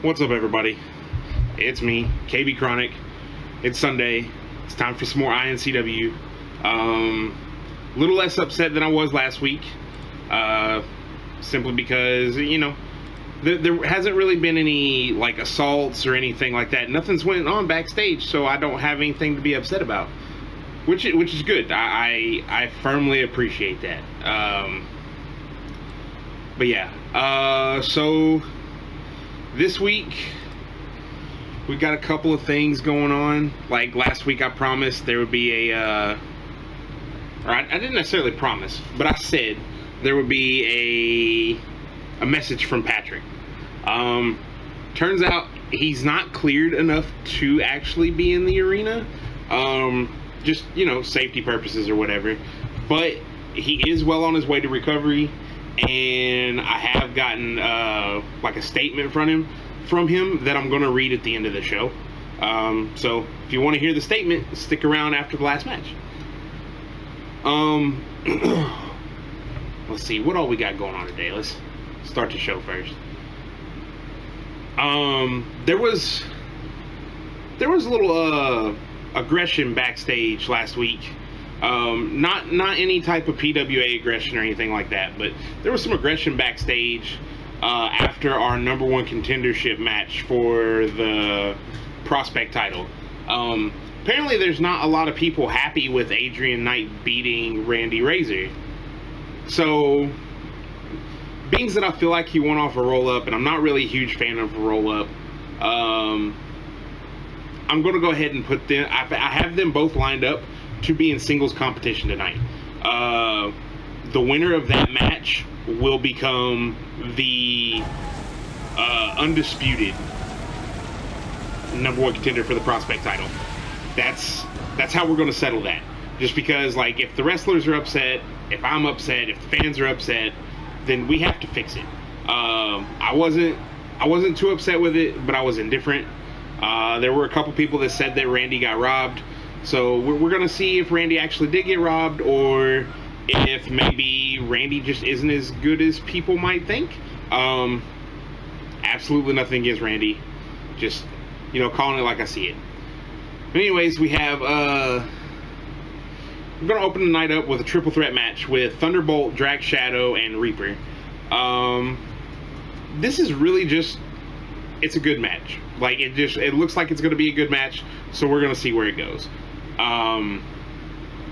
What's up, everybody? It's me, KB Kronic. It's Sunday. It's time for some more iNCW. Little less upset than I was last week. Simply because, you know, there hasn't really been any, like, assaults or anything like that. Nothing's went on backstage, so I don't have anything to be upset about. Which is good. I firmly appreciate that. But yeah, so this week we got a couple of things going on. Like last week I promised there would be a, or I didn't necessarily promise, but I said there would be a message from Patrick. Turns out he's not cleared enough to actually be in the arena. Just, you know, safety purposes or whatever. But he is well on his way to recovery. And I have gotten like a statement from him that I'm going to read at the end of the show. So if you want to hear the statement, stick around after the last match. Let's see, what all we got going on today? Let's start the show first. There was a little aggression backstage last week. Not any type of PWA aggression or anything like that, but there was some aggression backstage after our #1 contendership match for the prospect title. Apparently there's not a lot of people happy with Adrian Knight beating Randy Razor. So, being that I feel like he won off a roll-up, and I'm not really a huge fan of a roll-up, I'm going to go ahead and put them, I have them both lined up to be in singles competition tonight. The winner of that match will become the undisputed #1 contender for the prospect title. That's how we're going to settle that. Just because, like, if the wrestlers are upset, if I'm upset, if the fans are upset, then we have to fix it. I wasn't too upset with it, but I was indifferent. There were a couple people that said that Randy got robbed. So we're going to see if Randy actually did get robbed, or if maybe Randy just isn't as good as people might think. Absolutely nothing against Randy. Just, you know, calling it like I see it. But anyways, we have, we're going to open the night up with a triple threat match with Thunderbolt, Drag Shadow, and Reaper. This is really just, it's a good match. Like, it looks like it's going to be a good match, so we're going to see where it goes.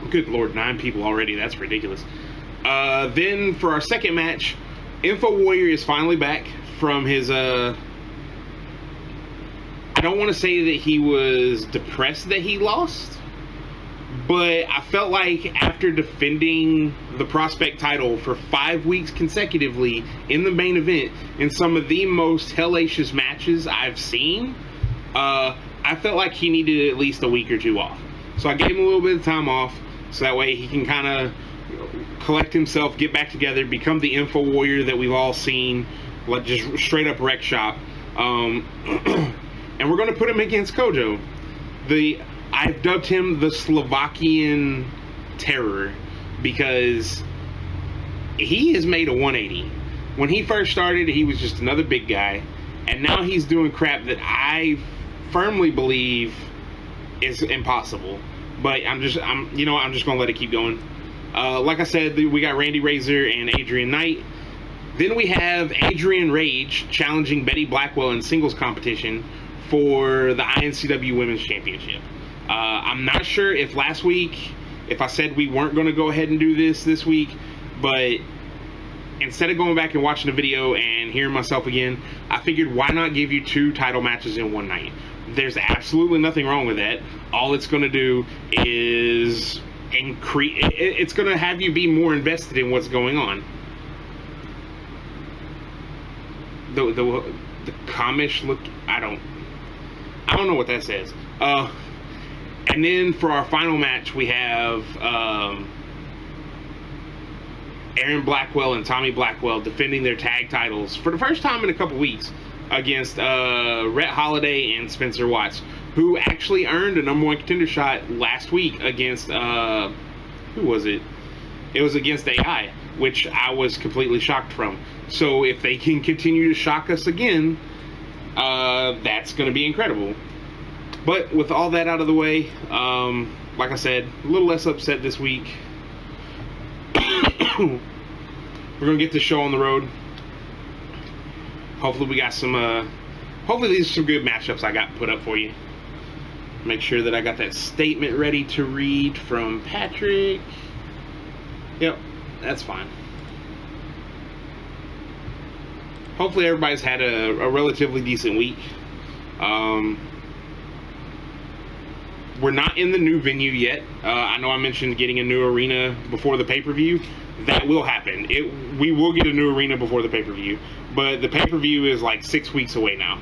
Good lord, 9 people already, that's ridiculous. Then for our second match, Infowarrior is finally back from his, I don't want to say that he was depressed that he lost, but I felt like after defending the prospect title for 5 weeks consecutively in the main event, in some of the most hellacious matches I've seen, I felt like he needed at least a week or 2 off. So I gave him a little bit of time off, so that way he can kind of collect himself, get back together, become the Infowarrior that we've all seen, like just straight up wreck shop. And we're going to put him against Kojo. I've dubbed him the Slovakian Terror because he has made a 180. When he first started, he was just another big guy, and now he's doing crap that I firmly believe is impossible. But I'm just gonna let it keep going. Like I said, we got Randy Razor and Adrian Knight. Then we have Adrian Rage challenging Betty Blackwell in singles competition for the iNCW Women's Championship. I'm not sure if last week, if I said we weren't going to go ahead and do this week, but instead of going back and watching the video and hearing myself again, I figured why not give you 2 title matches in one night. There's absolutely nothing wrong with that. All it's going to do is increase, it's going to have you be more invested in what's going on. The comish look, I don't know what that says. And then for our final match, we have Aaron Blackwell and Tommy Blackwell defending their tag titles for the first time in a couple weeks against Rhett Holiday and Spencer Watts, who actually earned a #1 contender shot last week against, who was it? It was against AI, which I was completely shocked from. So if they can continue to shock us again, that's going to be incredible. But with all that out of the way, like I said, a little less upset this week. We're going to get this show on the road. Hopefully we got some, hopefully these are some good matchups I got put up for you. Make sure that I got that statement ready to read from Patrick. Yep, that's fine. Hopefully everybody's had a relatively decent week. We're not in the new venue yet. I know I mentioned getting a new arena before the pay-per-view. That will happen. We will get a new arena before the pay-per-view. But the pay-per-view is like 6 weeks away now.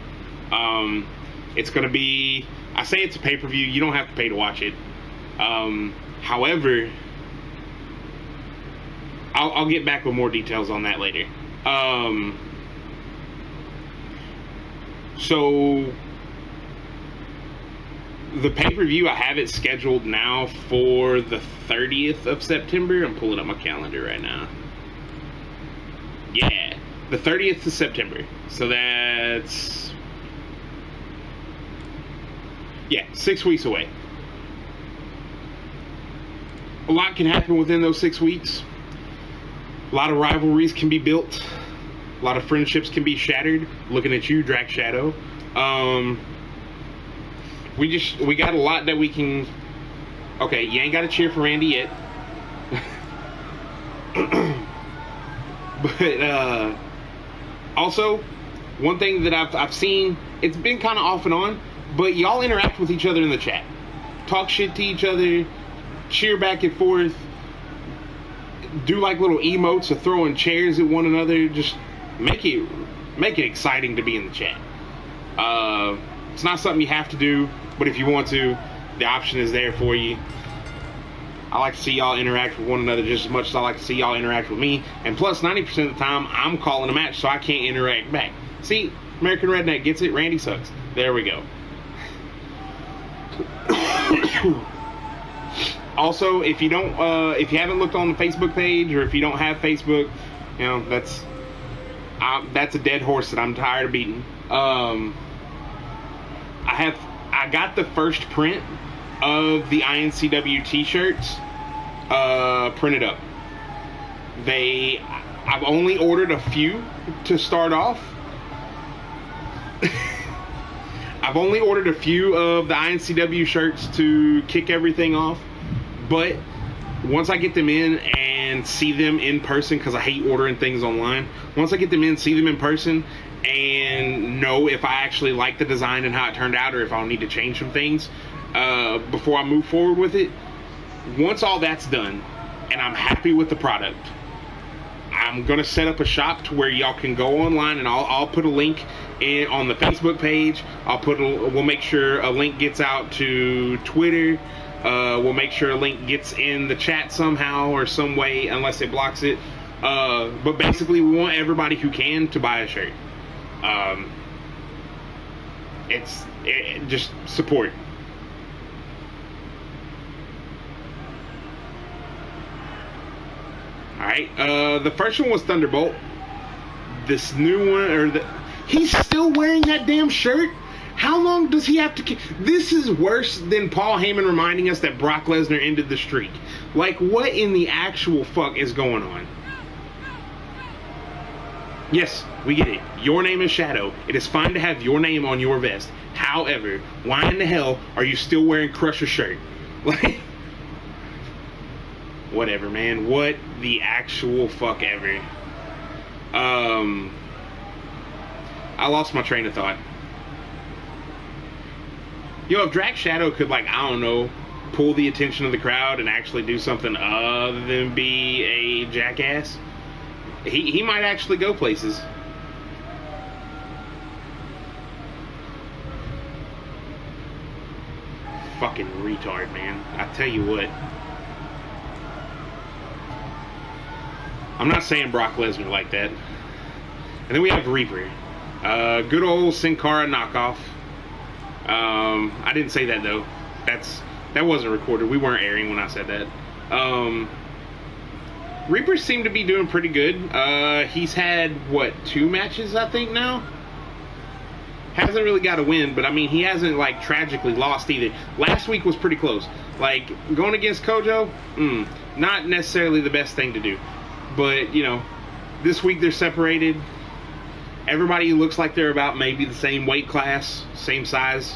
It's going to be... I say it's a pay-per-view. You don't have to pay to watch it. However, I'll get back with more details on that later. So the pay-per-view, I have it scheduled now for the 30th of September. I'm pulling up my calendar right now. Yeah, the 30th of September. So that's... yeah, 6 weeks away. A lot can happen within those 6 weeks. A lot of rivalries can be built. A lot of friendships can be shattered. Looking at you, Drac Shadow. We got a lot that we can... okay, you ain't got to cheer for Randy yet. But, also, one thing that I've seen, it's been kind of off and on, but y'all interact with each other in the chat. Talk shit to each other, cheer back and forth, do like little emotes of throwing chairs at one another. Just make it exciting to be in the chat. It's not something you have to do, but if you want to, the option is there for you. I like to see y'all interact with one another just as much as I like to see y'all interact with me. And plus, 90% of the time, I'm calling a match, so I can't interact back. See, American Redneck gets it. Randy sucks. There we go. Also, if you haven't looked on the Facebook page, or if you don't have Facebook, you know, that's a dead horse that I'm tired of beating. I got the first print of the iNCW t-shirts printed up. I've only ordered a few to start off. I've only ordered a few of the iNCW shirts to kick everything off, but once I get them in and see them in person, because I hate ordering things online, once I get them in, see them in person, and know if I actually like the design and how it turned out, or if I'll need to change some things before I move forward with it, once all that's done and I'm happy with the product, I'm gonna set up a shop to where y'all can go online, and I'll put a link in on the Facebook page. We'll make sure a link gets out to Twitter. We'll make sure a link gets in the chat somehow or some way, unless it blocks it. But basically, we want everybody who can to buy a shirt. Just support. Alright, the first one was Thunderbolt. This new one, he's still wearing that damn shirt? How long does he have to... This is worse than Paul Heyman reminding us that Brock Lesnar ended the streak. Like, what in the actual fuck is going on? Yes, we get it. Your name is Shadow. It is fine to have your name on your vest. However, why in the hell are you still wearing Crusher's shirt? Like... whatever, man. What the actual fuck ever. I lost my train of thought. Yo, if Drac Shadow could, like, I don't know, pull the attention of the crowd and actually do something other than be a jackass, he might actually go places. Fucking retard, man. I tell you what. I'm not saying Brock Lesnar like that. And then we have Reaper. Good old Sin Cara knockoff. I didn't say that though. That wasn't recorded. We weren't airing when I said that. Reaper seemed to be doing pretty good. He's had, what, 2 matches, I think, now? Hasn't really got a win, but I mean, he hasn't like tragically lost either. Last week was pretty close. Like going against Kojo, not necessarily the best thing to do. But you know, this week they're separated. Everybody looks like they're about maybe the same weight class, same size.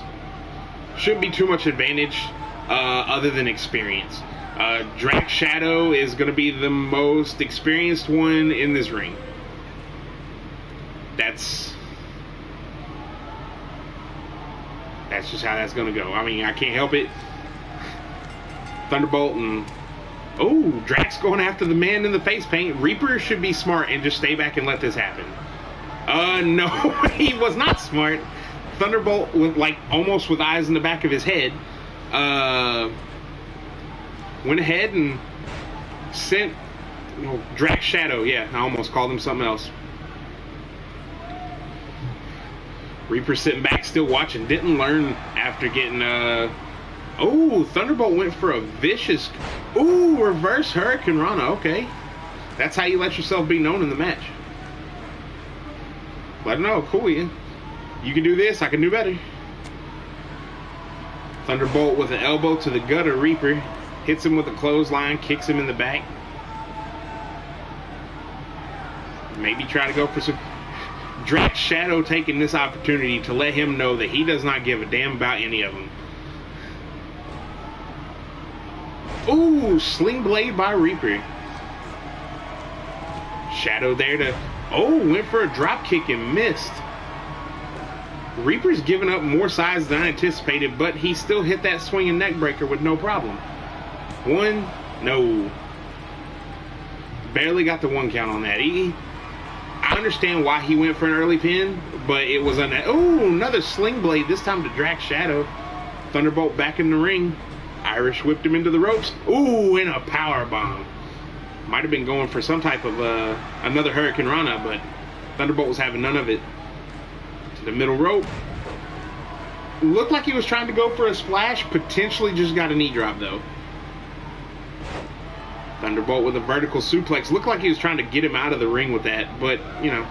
Shouldn't be too much advantage other than experience. Drac Shadow is going to be the most experienced one in this ring. That's just how that's going to go. I mean, I can't help it. Thunderbolt and... Oh, Drac's going after the man in the face paint. Reaper should be smart and just stay back and let this happen. No, he was not smart. Thunderbolt, with like almost with eyes in the back of his head, went ahead and sent Drac Shadow. Yeah, I almost called him something else. Reaper sitting back, still watching. Didn't learn after getting. Oh, Thunderbolt went for a vicious. Ooh, reverse Hurricane Rana. Okay, that's how you let yourself be known in the match. Let him know, cool, yeah. You can do this, I can do better. Thunderbolt with an elbow to the gut of Reaper. Hits him with a clothesline, kicks him in the back. Maybe try to go for some... Drac Shadow taking this opportunity to let him know that he does not give a damn about any of them. Ooh, Sling Blade by Reaper. Shadow there to... Oh, went for a drop kick and missed. Reaper's giving up more size than I anticipated, but he still hit that swinging neck breaker with no problem. One, no. Barely got the one count on that. I understand why he went for an early pin, but it was on that. Oh, another Sling Blade, this time to Drac Shadow. Thunderbolt back in the ring. Irish whipped him into the ropes. Ooh, and a power bomb. Might have been going for some type of another Hurricane Rana, but Thunderbolt was having none of it. To the middle rope. Looked like he was trying to go for a splash. Potentially just got a knee drop, though. Thunderbolt with a vertical suplex. Looked like he was trying to get him out of the ring with that, but, you know,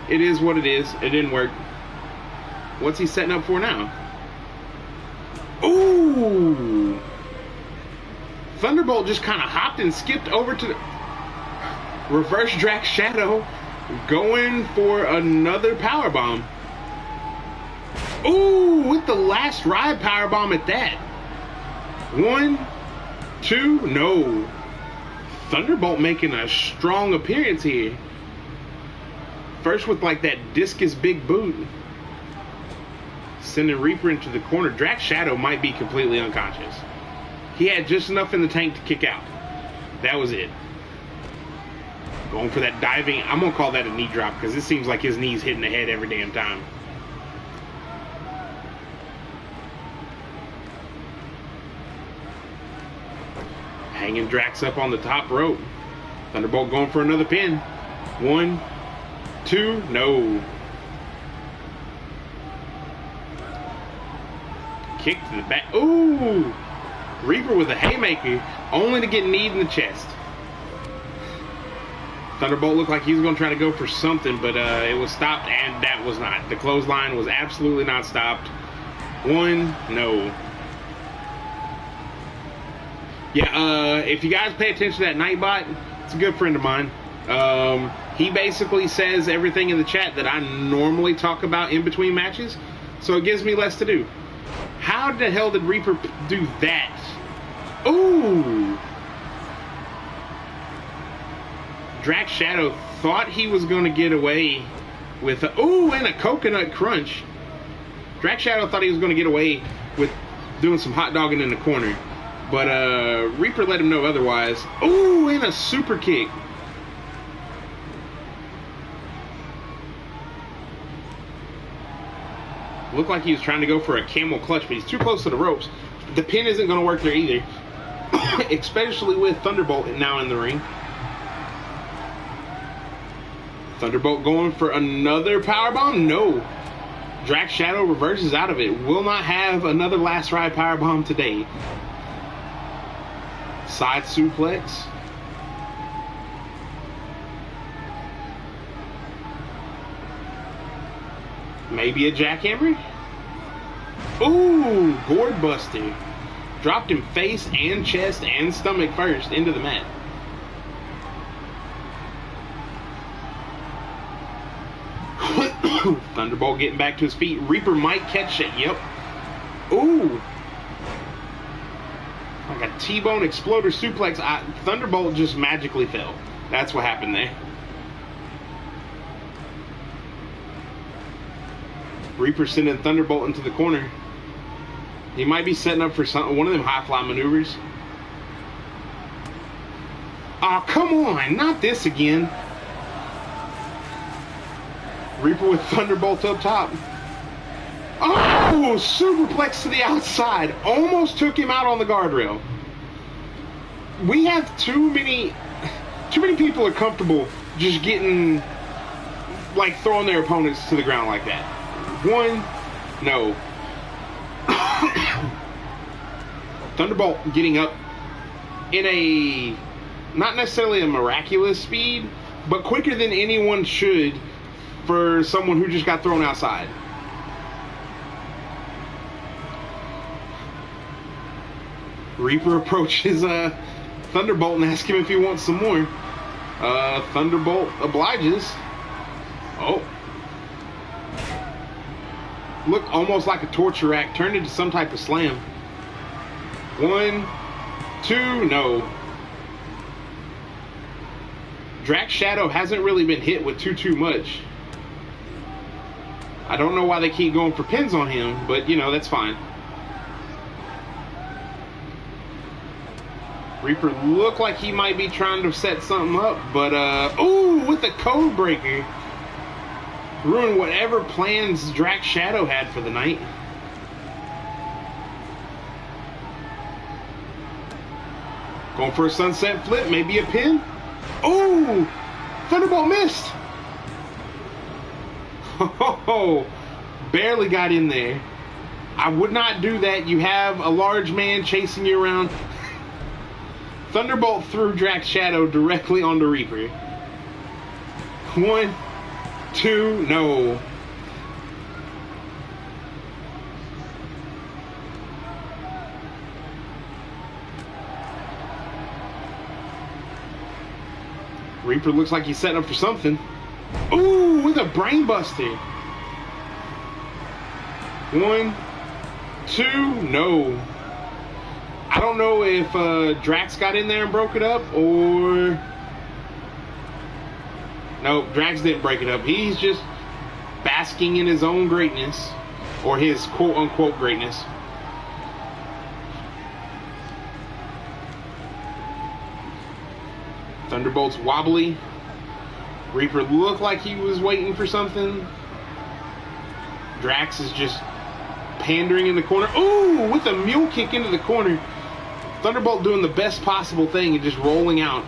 it is what it is. It didn't work. What's he setting up for now? Ooh! Thunderbolt just kind of hopped and skipped over to the... Reverse Drac Shadow going for another powerbomb. Ooh, with the last ride powerbomb at that. 1, 2, no. Thunderbolt making a strong appearance here. First with like that discus big boot. Sending Reaper into the corner. Drac Shadow might be completely unconscious. He had just enough in the tank to kick out. That was it. Going for that diving. I'm going to call that a knee drop because it seems like his knee's hitting the head every damn time. Hanging Drax up on the top rope. Thunderbolt going for another pin. 1, 2, no. Kick to the back. Ooh! Reaper with a haymaker, only to get kneed in the chest. Thunderbolt looked like he was going to try to go for something, but it was stopped, and that was not. The clothesline was absolutely not stopped. 1, no. Yeah, if you guys pay attention to that Nightbot, it's a good friend of mine. He basically says everything in the chat that I normally talk about in between matches, so it gives me less to do. How the hell did Reaper do that? Ooh! Drac Shadow thought he was going to get away with a... Ooh, and a coconut crunch. Drac Shadow thought he was going to get away with doing some hot dogging in the corner. But Reaper let him know otherwise. Ooh, and a super kick. Looked like he was trying to go for a camel clutch, but he's too close to the ropes. The pin isn't going to work there either. Especially with Thunderbolt now in the ring. Thunderbolt going for another powerbomb? No. Drac Shadow reverses out of it. Will not have another last ride powerbomb today. Side suplex. Maybe a jackhammer? Ooh, gourd buster. Dropped him face and chest and stomach first into the mat. Thunderbolt getting back to his feet. Reaper might catch it. Yep. Ooh. Like a T-bone exploder suplex. Thunderbolt just magically fell. That's what happened there. Reaper sending Thunderbolt into the corner. He might be setting up for one of them high fly maneuvers. Oh, come on. Not this again. Reaper with Thunderbolt up top. Oh, superplex to the outside. Almost took him out on the guardrail. We have too many people are comfortable just getting, like, throwing their opponents to the ground like that. One, no. Thunderbolt getting up in a, not necessarily a miraculous speed, but quicker than anyone should for someone who just got thrown outside. Reaper approaches Thunderbolt and asks him if he wants some more. Thunderbolt obliges. Oh. Looked almost like a torture rack, turned into some type of slam. 1, 2, no. Drax Shadow hasn't really been hit with too much. I don't know why they keep going for pins on him, but you know, that's fine. Reaper looked like he might be trying to set something up, but ooh, with the code breaker. Ruin whatever plans Drax Shadow had for the night. Going for a sunset flip, maybe a pin. Oh, Thunderbolt missed. Oh, barely got in there. I would not do that. You have a large man chasing you around. Thunderbolt threw Drax Shadow directly onto Reaper. 1, 2, no. Reaper looks like he's setting up for something. Ooh, with a brain buster. 1, 2, no. I don't know if Drax got in there and broke it up, or... No, Drax didn't break it up. He's just basking in his own greatness, or his quote-unquote greatness. Thunderbolt's wobbly. Reaper looked like he was waiting for something. Drax is just pandering in the corner. Ooh, with a mule kick into the corner. Thunderbolt doing the best possible thing and just rolling out.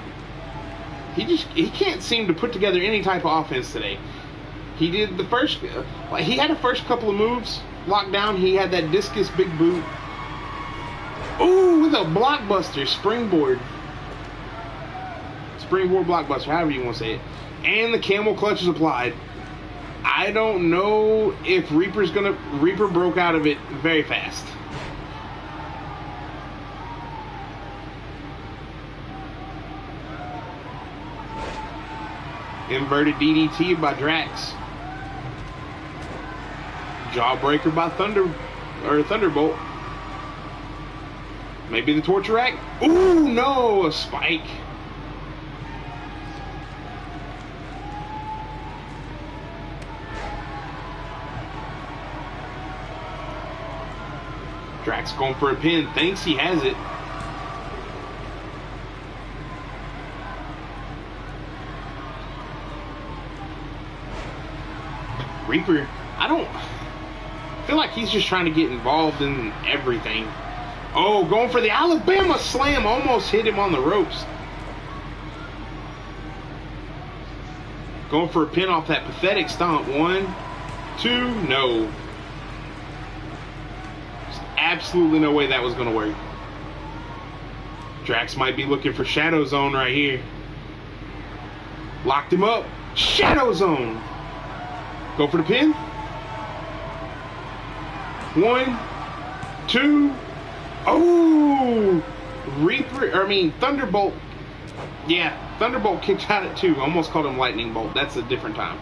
He can't seem to put together any type of offense today. He did the first, he had the first couple of moves locked down. He had that discus big boot. Ooh, with a blockbuster springboard. Springboard blockbuster, however you want to say it. And the camel clutch is applied. I don't know if Reaper broke out of it very fast. Inverted DDT by Drax. Jawbreaker by Thunderbolt. Maybe the torture rack. Ooh, no, a spike. Drax going for a pin, thinks he has it. Reaper, I feel like he's just trying to get involved in everything. Oh, going for the Alabama slam, almost hit him on the ropes. Going for a pin off that pathetic stomp. 1, 2, no. There's absolutely no way that was going to work. Drax might be looking for Shadow Zone right here. Locked him up. Shadow Zone. Go for the pin. 1, 2. Oh! Thunderbolt. Yeah, Thunderbolt kicked out at 2. Almost called him Lightning Bolt. That's a different time.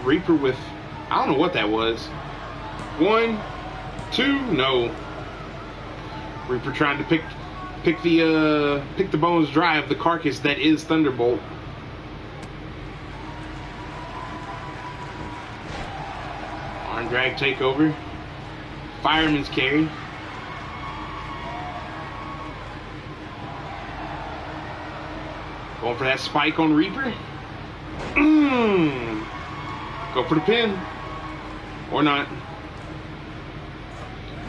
Reaper with, I don't know what that was. 1, 2, no. Reaper trying to pick the bones dry of the carcass that is Thunderbolt. Arm drag takeover. Fireman's carry. Going for that spike on Reaper. Go for the pin. Or not.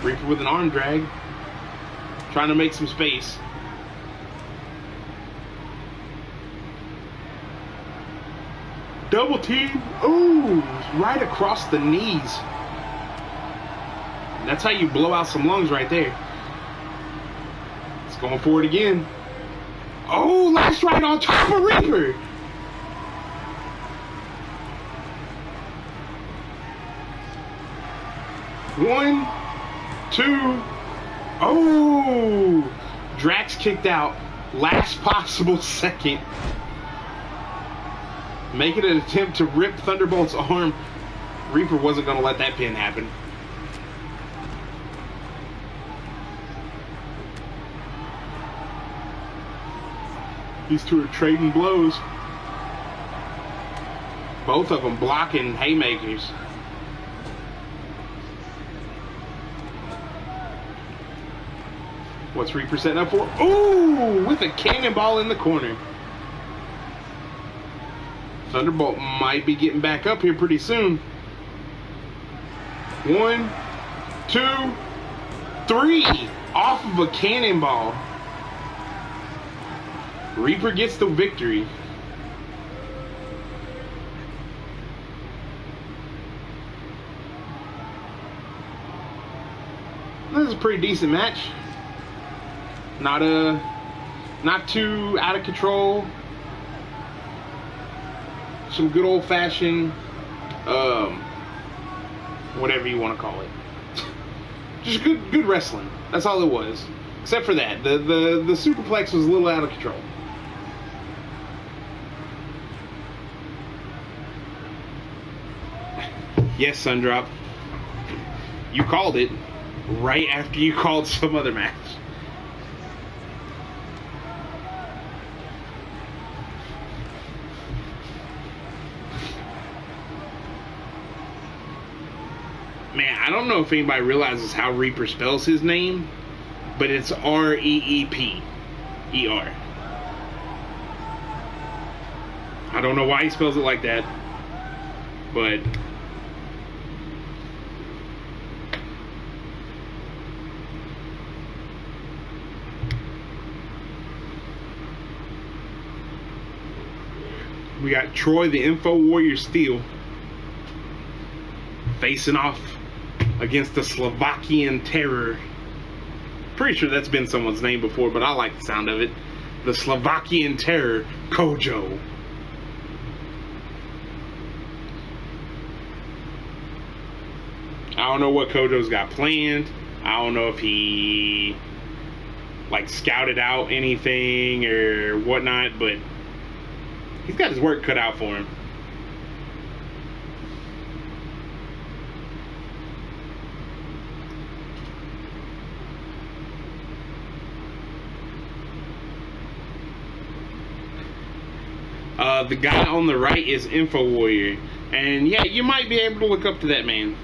Reaper with an arm drag. Trying to make some space. Double team. Ooh, right across the knees. That's how you blow out some lungs right there. It's going for it again. Oh, last right on top of Reaper. One, 2. Oh, Drax kicked out. Last possible second. Making an attempt to rip Thunderbolt's arm. Reaper wasn't going to let that pin happen. These two are trading blows. Both of them blocking haymakers. What's Reaper setting up for? Ooh, with a cannonball in the corner. Thunderbolt might be getting back up here pretty soon. 1, 2, 3. Off of a cannonball. Reaper gets the victory. This is a pretty decent match. Not too out of control. Some good old-fashioned, whatever you want to call it. Just good wrestling. That's all it was. Except for that, the superplex was a little out of control. Yes, Sundrop. You called it right after you called some other match. Man, I don't know if anybody realizes how Reaper spells his name, but it's R-E-E-P-E-R. I don't know why he spells it like that, but we got Troy, the Infowarrior Steel, facing off against the Slovakian Terror. Pretty sure that's been someone's name before, but I like the sound of it. The Slovakian Terror Kojo. I don't know what Kojo's got planned. I don't know if he like scouted out anything or whatnot, but he's got his work cut out for him. The guy on the right is Infowarrior. And yeah, you might be able to look up to that man.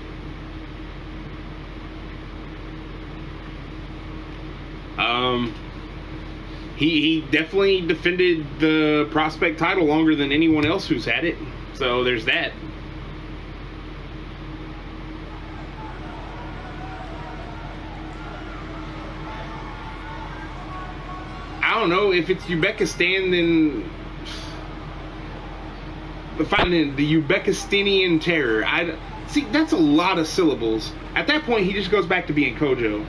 He definitely defended the Prospect title longer than anyone else who's had it. So there's that. I don't know if it's Uzbekistan, then fighting the Uzbekistanian Terror. See, that's a lot of syllables. At that point, he just goes back to being Kojo.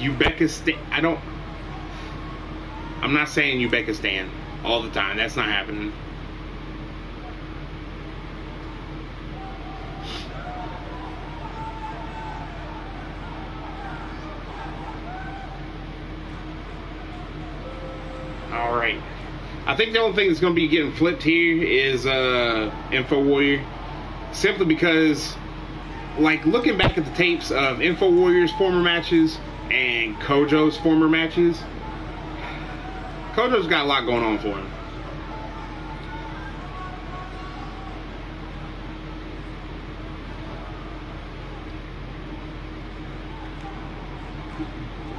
Uzbekistan. I'm not saying Uzbekistan all the time. That's not happening. All right. I think the only thing that's going to be getting flipped here is Infowarrior, simply because, like, looking back at the tapes of Infowarrior's former matches and Kojo's former matches, Kojo's got a lot going on for him.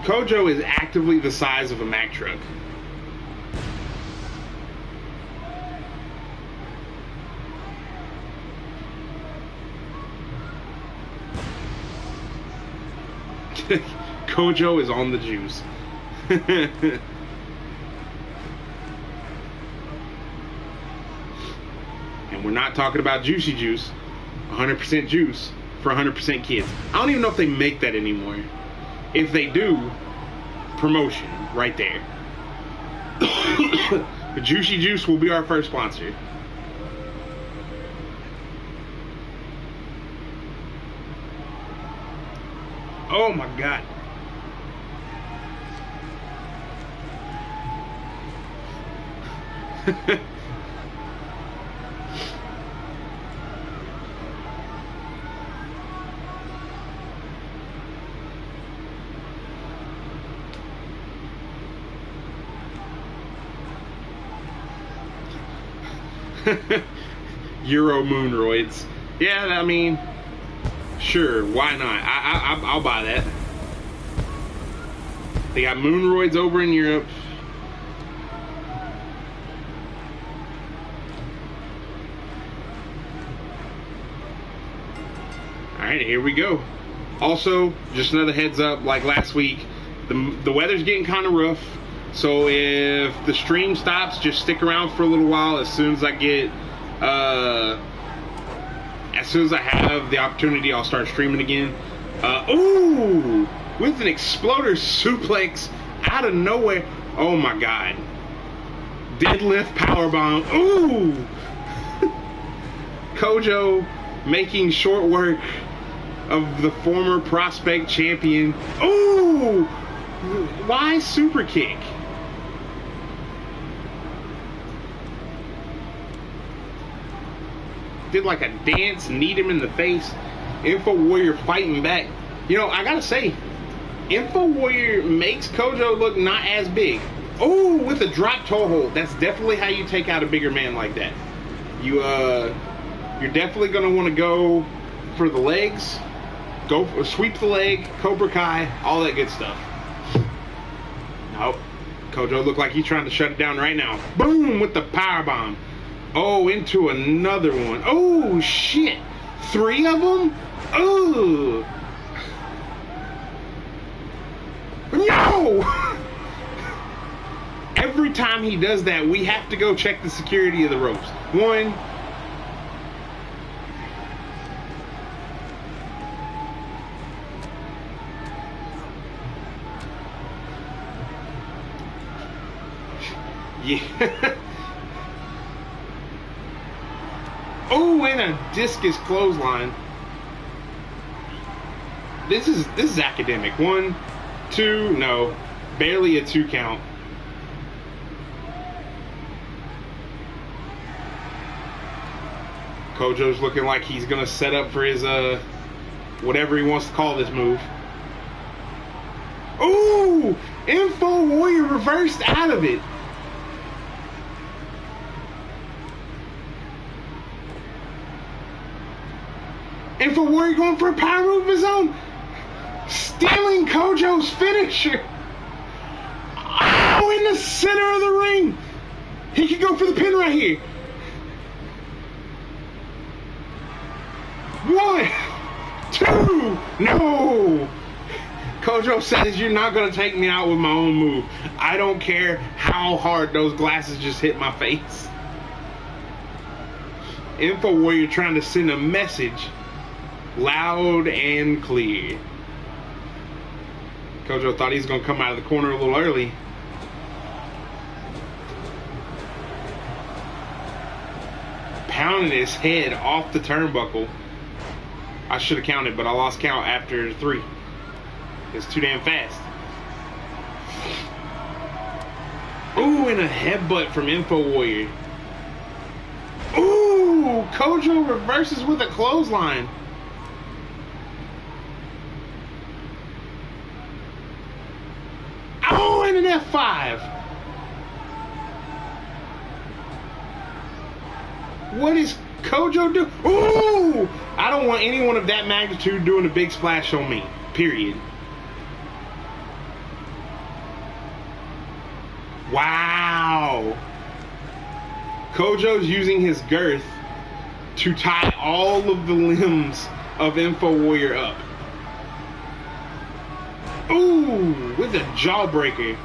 Kojo is actively the size of a Mack truck. Kojo is on the juice. And we're not talking about juicy juice. 100% juice for 100% kids. I don't even know if they make that anymore. If they do, promotion right there. The Juicy Juice will be our first sponsor. Oh my God. Euro moonroids. Yeah, I mean, sure, why not? I'll buy that. They got moonroids over in Europe. Alright, here we go. Also, just another heads up, like last week, the weather's getting kind of rough. So if the stream stops, just stick around for a little while. As soon as I get, as soon as I have the opportunity, I'll start streaming again. Ooh, with an exploder suplex out of nowhere. Oh my God. Deadlift powerbomb. Ooh. Kojo making short work of the former prospect champion. Ooh. Why super kick? Did like a dance, kneed him in the face. Infowarrior fighting back. You know, I gotta say, Infowarrior makes Kojo look not as big. Oh, with a drop toe hold. That's definitely how you take out a bigger man like that. You're definitely gonna want to go for the legs. Go sweep the leg, Cobra Kai, all that good stuff. Nope. Kojo looked like he's trying to shut it down right now. Boom with the power bomb. Oh, into another one. Oh, shit. 3 of them? Oh. No! Every time he does that, we have to go check the security of the ropes. 1. Yeah. Oh, and a discus clothesline. This is academic. 1, 2, no, barely a 2 count. Kojo's looking like he's gonna set up for his whatever he wants to call this move. Ooh, Infowarrior reversed out of it. Infowarrior going for a power move of his own. Stealing Kojo's finisher. Oh, in the center of the ring. He could go for the pin right here. 1, 2, no. Kojo says, you're not going to take me out with my own move. I don't care how hard those glasses just hit my face. Infowarrior trying to send a message loud and clear. Kojo thought he was going to come out of the corner a little early. Pounding his head off the turnbuckle. I should have counted, but I lost count after 3. It's too damn fast. Ooh, and a headbutt from Infowarrior. Ooh, Kojo reverses with a clothesline. Oh, and an F5. What is Kojo do? Ooh! I don't want anyone of that magnitude doing a big splash on me. Period. Wow. Kojo's using his girth to tie all of the limbs of Infowarrior up. Ooh, with a jawbreaker.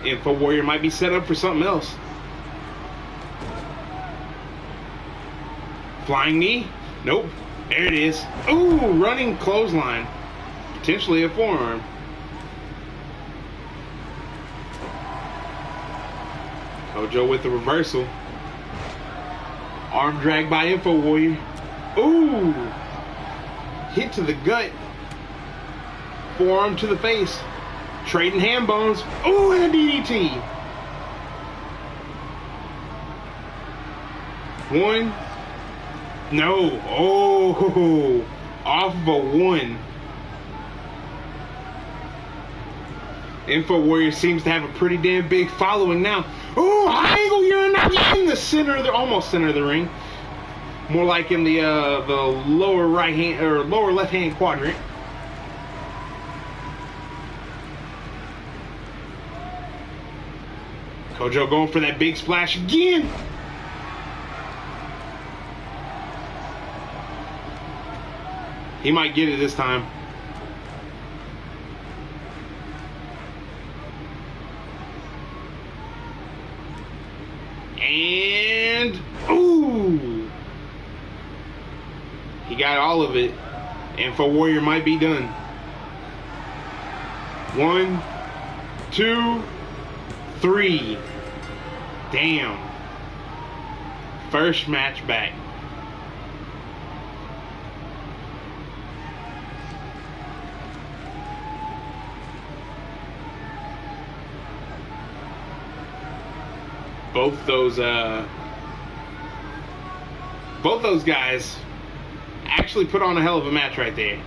Infowarrior might be set up for something else. Flying knee? Nope. There it is. Ooh, running clothesline. Potentially a forearm. Kojo with the reversal. Arm drag by Infowarrior. Ooh. Hit to the gut. Forearm to the face. Trading hand bones. Ooh, and a DDT. 1. No. Oh, off of a 1. Infowarrior seems to have a pretty damn big following now. Ooh, high angle urinary in the center of the, almost center of the ring. More like in the lower right hand or lower left hand quadrant. Kojo going for that big splash again. He might get it this time. And ooh, he got all of it. Infowarrior might be done. 1, 2, 3. Damn. First match back. Both those guys actually put on a hell of a match right there.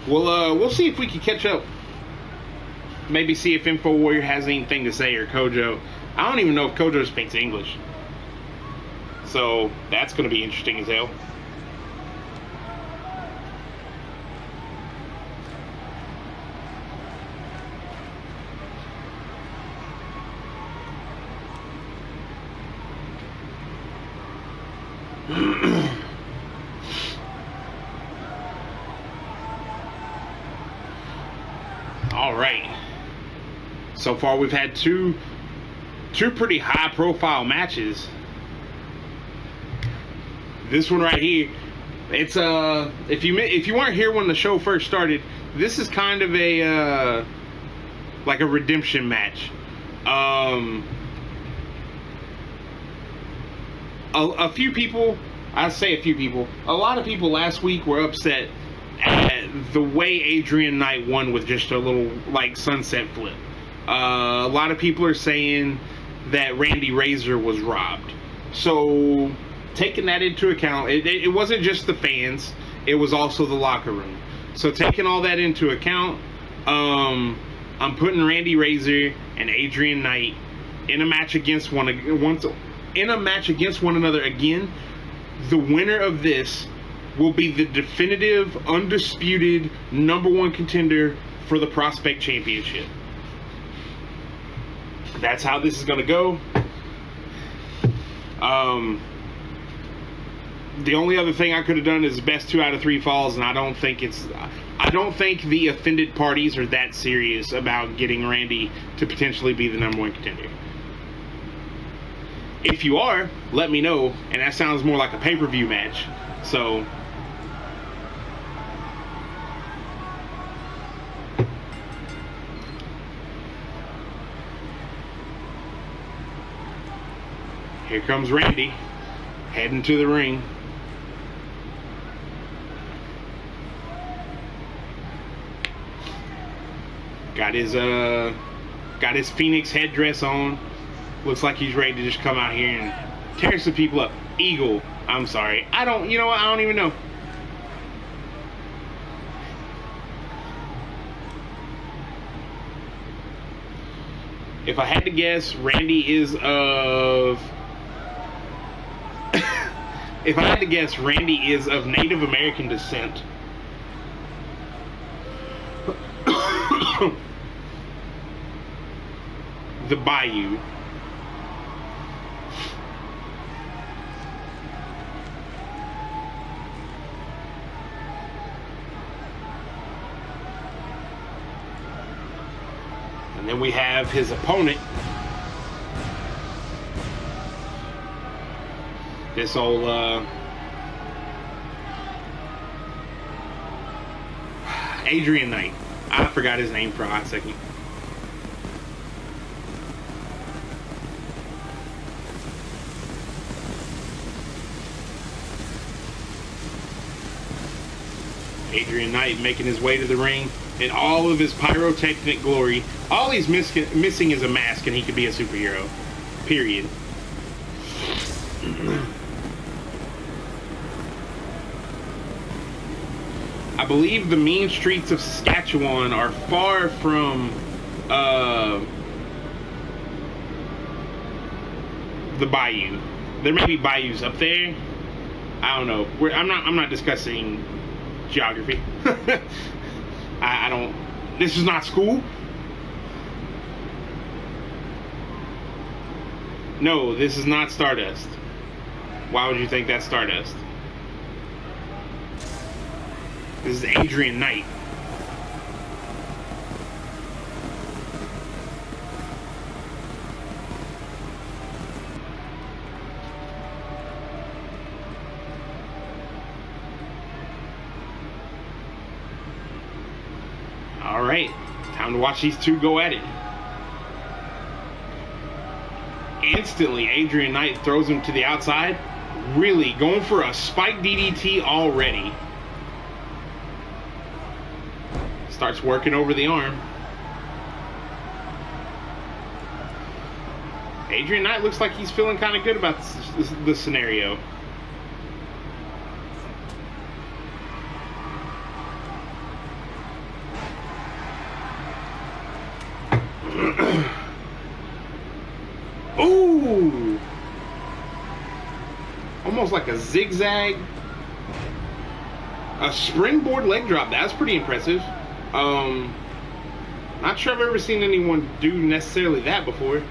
We'll see if we can catch up. Maybe see if Infowarrior has anything to say, or Kojo. I don't even know if Kojo speaks English. So that's going to be interesting as hell. All right. So far, we've had two pretty high-profile matches. This one right here, it's if you weren't here when the show first started, this is kind of a like a redemption match. A few people, I say a few people, a lot of people last week were upset at the way Adrian Knight won with just a little like sunset flip. A lot of people are saying that Randy Razor was robbed. So taking that into account, it wasn't just the fans, it was also the locker room. So taking all that into account, I'm putting Randy Razor and Adrian Knight in a match against one another again. The winner of this will be the definitive, undisputed #1 contender for the Prospect Championship. That's how this is going to go. The only other thing I could have done is best 2 out of 3 falls, and I don't think the offended parties are that serious about getting Randy to potentially be the #1 contender. If you are, let me know, and that sounds more like a pay-per-view match. So here comes Randy, heading to the ring. Got his Phoenix headdress on. Looks like he's ready to just come out here and tear some people up. Eagle. I'm sorry. You know what? I don't even know. If I had to guess, Randy is of... if I had to guess, Randy is of Native American descent. The Bayou. And then we have his opponent. This old Adrian Knight. I forgot his name for a hot second. Adrian Knight making his way to the ring in all of his pyrotechnic glory. All he's missing is a mask, and he could be a superhero. Period. I believe the mean streets of Saskatchewan are far from the bayou. There may be bayous up there. I don't know. I'm not discussing geography. I don't. This is not school. No, this is not Stardust. Why would you think that's Stardust? This is Adrian Knight. All right, time to watch these two go at it. Instantly, Adrian Knight throws him to the outside. Really going for a spike DDT already. Starts working over the arm. Adrian Knight looks like he's feeling kind of good about this scenario. Ooh! Almost like a zigzag. A springboard leg drop. That's pretty impressive. Not sure I've ever seen anyone do necessarily that before.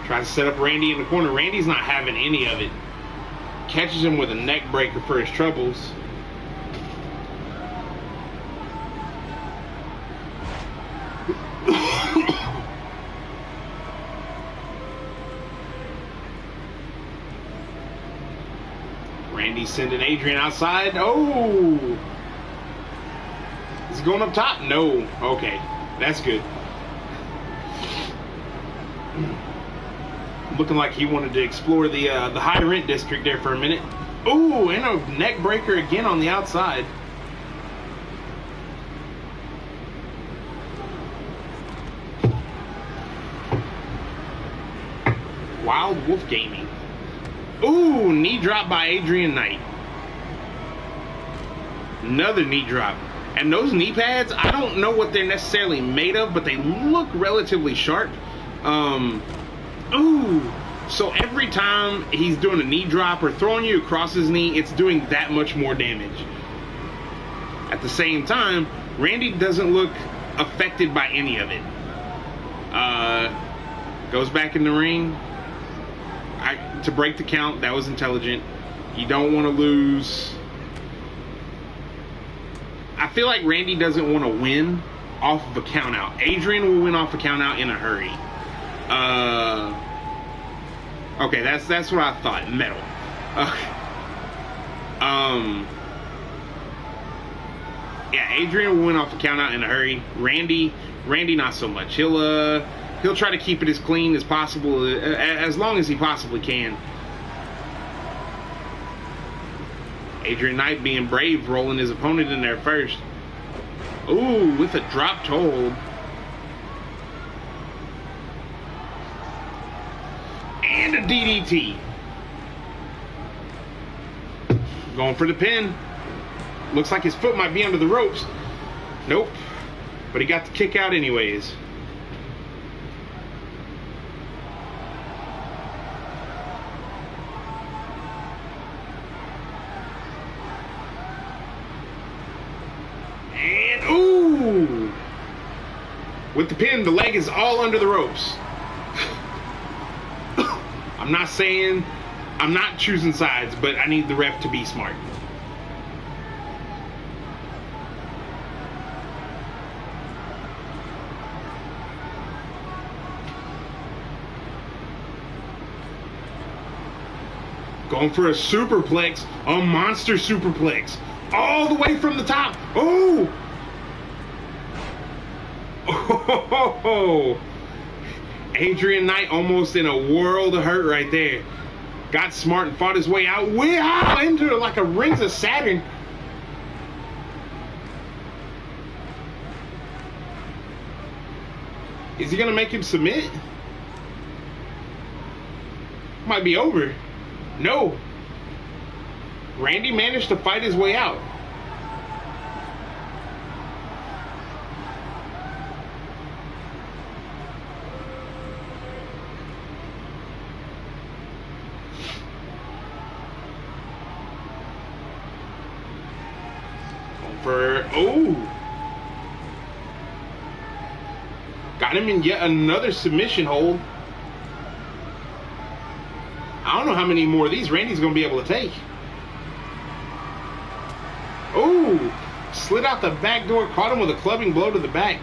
Tries to set up Randy in the corner. Randy's not having any of it. Catches him with a neck breaker for his troubles. Randy's sending Adrian outside. Oh! Is he going up top? No. Okay. That's good. Looking like he wanted to explore the high rent district there for a minute. Ooh, and a neck breaker again on the outside. Wild Wolf Gaming. Ooh, knee drop by Adrian Knight. Another knee drop. And those knee pads, I don't know what they're necessarily made of, but they look relatively sharp. Ooh. So every time he's doing a knee drop or throwing you across his knee, it's doing that much more damage. At the same time, Randy doesn't look affected by any of it. Goes back in the ring. to break the count. That was intelligent. You don't want to lose. I feel like Randy doesn't want to win off of a count out. Adrian will win off a count out in a hurry. Okay, that's what I thought. Metal. Yeah, Adrian will win off a count out in a hurry. Randy not so much. He'll try to keep it as clean as possible, as long as he possibly can. Adrian Knight being brave, rolling his opponent in there first. Ooh, with a drop hold. And a DDT. Going for the pin. Looks like his foot might be under the ropes. Nope. But he got the kick out anyways. And ooh! With the pin, the leg is all under the ropes. I'm not choosing sides, but I need the ref to be smart. Going for a superplex, a monster superplex, all the way from the top. Oh! Oh! Adrian Knight almost in a world of hurt right there. Got smart and fought his way out. Wow! Into like a Rings of Saturn. Is he gonna make him submit? Might be over. No. Randy managed to fight his way out. Oh! Got him in yet another submission hold. I don't know how many more of these Randy's going to be able to take. Oh! Slid out the back door, caught him with a clubbing blow to the back.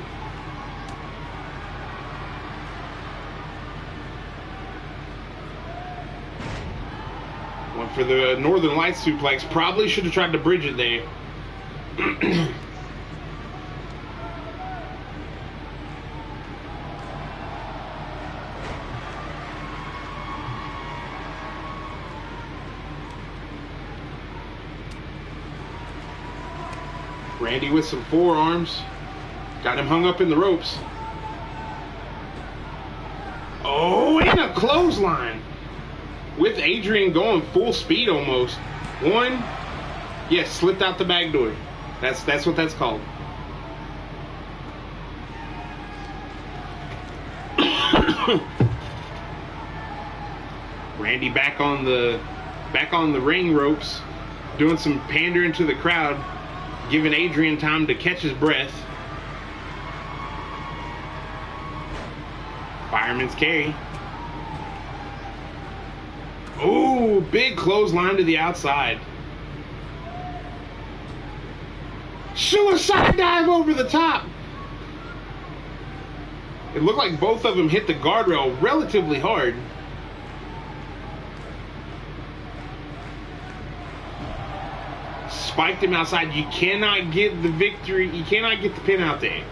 Went for the Northern Lights suplex. Probably should have tried to bridge it there. Randy with some forearms. Got him hung up in the ropes. Oh, and a clothesline. With Adrian going full speed almost. One. Yes, slipped out the back door. That's what that's called. Randy back on the ring ropes, doing some pandering to the crowd, giving Adrian time to catch his breath. Fireman's carry. Ooh, big clothesline to the outside. Suicide dive over the top. It looked like both of them hit the guardrail relatively hard. Spiked him outside. You cannot get the victory. You cannot get the pin out there.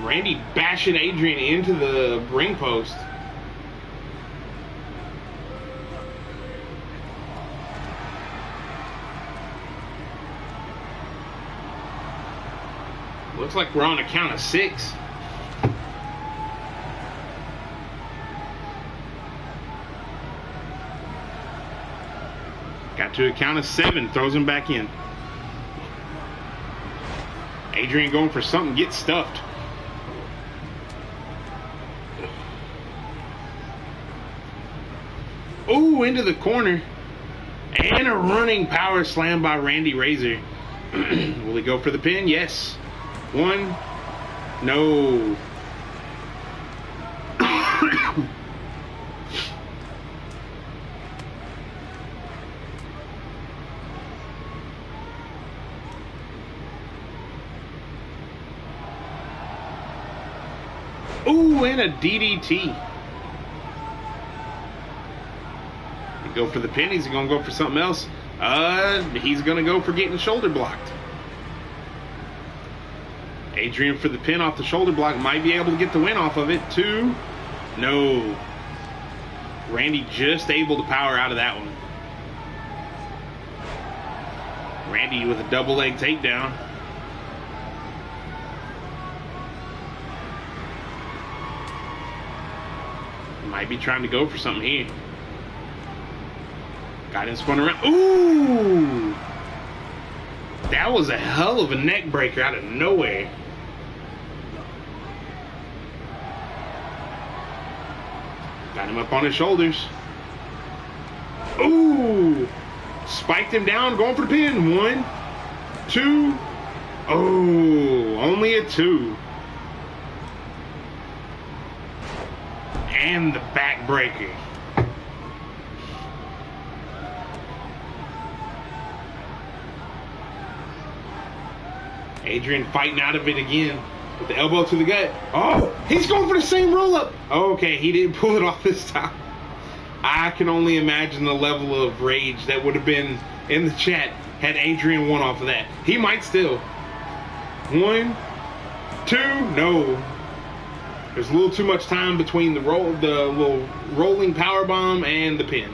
Randy bashing Adrian into the ring post. Looks like we're on a count of 6. Got to a count of 7. Throws him back in. Adrian going for something. Gets stuffed. Ooh, into the corner. And a running power slam by Randy Razor. Will he go for the pin? Yes. 1. No. Ooh, and a DDT. Go for the pin. He's going to go for something else. He's going to go for getting shoulder blocked. Adrian for the pin off the shoulder block. Might be able to get the win off of it. 2. No. Randy just able to power out of that one. Randy with a double leg takedown. Might be trying to go for something here. Got him spun around. Ooh! That was a hell of a neck breaker out of nowhere. Got him up on his shoulders. Ooh! Spiked him down, going for the pin. 1, 2. Oh, only a 2. And the back breaker. Adrian fighting out of it again with the elbow to the gut. Oh, he's going for the same roll-up. Okay, he didn't pull it off this time. I can only imagine the level of rage that would have been in the chat had Adrian won off of that. He might still. 1, 2, no. There's a little too much time between the little rolling power bomb and the pin.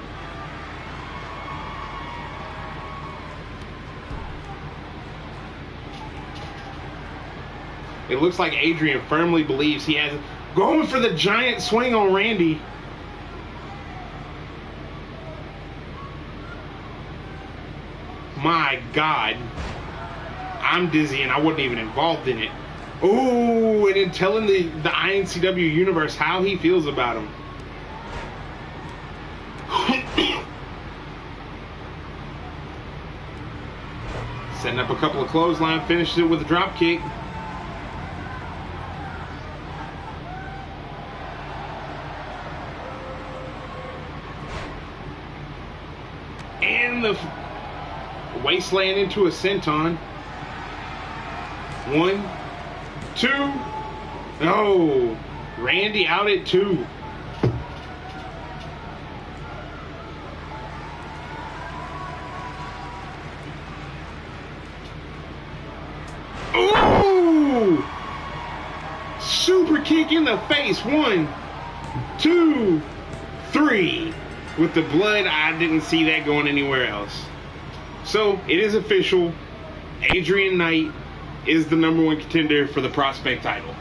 It looks like Adrian firmly believes he has going for the giant swing on Randy. My God. I'm dizzy and I wasn't even involved in it. Ooh, and then telling the iNCW universe how he feels about him. Setting up a couple of clothesline, finishes it with a drop kick. And the wasteland into a senton. 1, 2. No. Randy out at 2. Ooh! Super kick in the face. 1, 2, 3. With the blood, I didn't see that going anywhere else. So, it is official. Adrian Knight is the #1 contender for the Prospect title.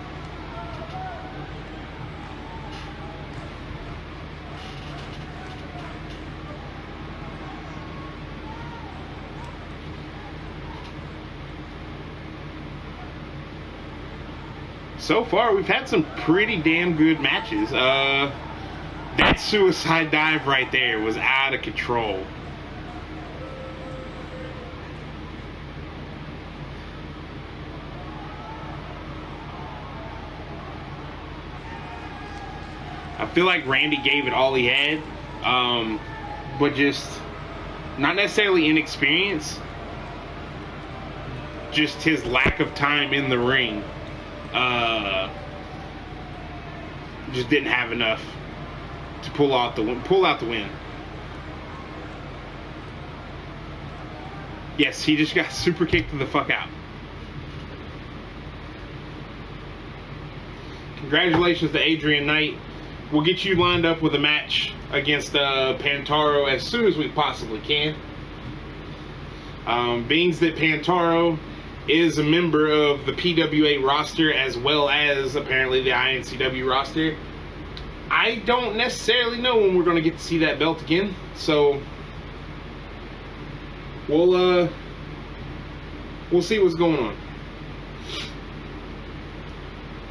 So far, we've had some pretty damn good matches. That suicide dive right there was out of control. I feel like Randy gave it all he had, but just not necessarily inexperience, just his lack of time in the ring. Just didn't have enough to pull out the win. Yes, he just got super kicked the fuck out. Congratulations to Adrian Knight. We'll get you lined up with a match against Pantaro as soon as we possibly can. Being that Pantaro is a member of the PWA roster as well as apparently the iNCW roster, I don't necessarily know when we're going to get to see that belt again. So we'll see what's going on.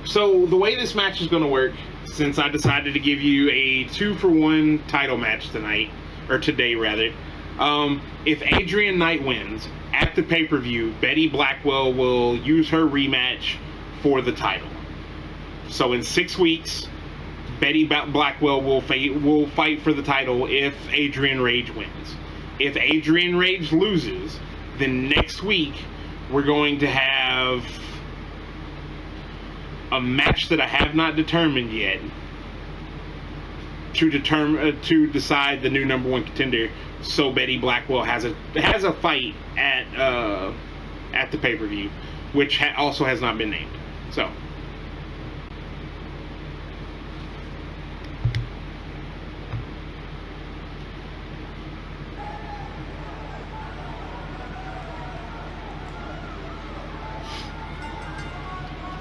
So the way this match is going to work, since I decided to give you a 2-for-1 title match tonight, or today rather, if Adrian Knight wins at the pay-per-view, Betty Blackwell will use her rematch for the title. So in 6 weeks, Betty Blackwell will fight for the title if Adrian Rage wins. If Adrian Rage loses, then next week we're going to have a match that I have not determined yet to decide the new #1 contender. So Betty Blackwell has a fight at the pay-per-view, which also has not been named. So.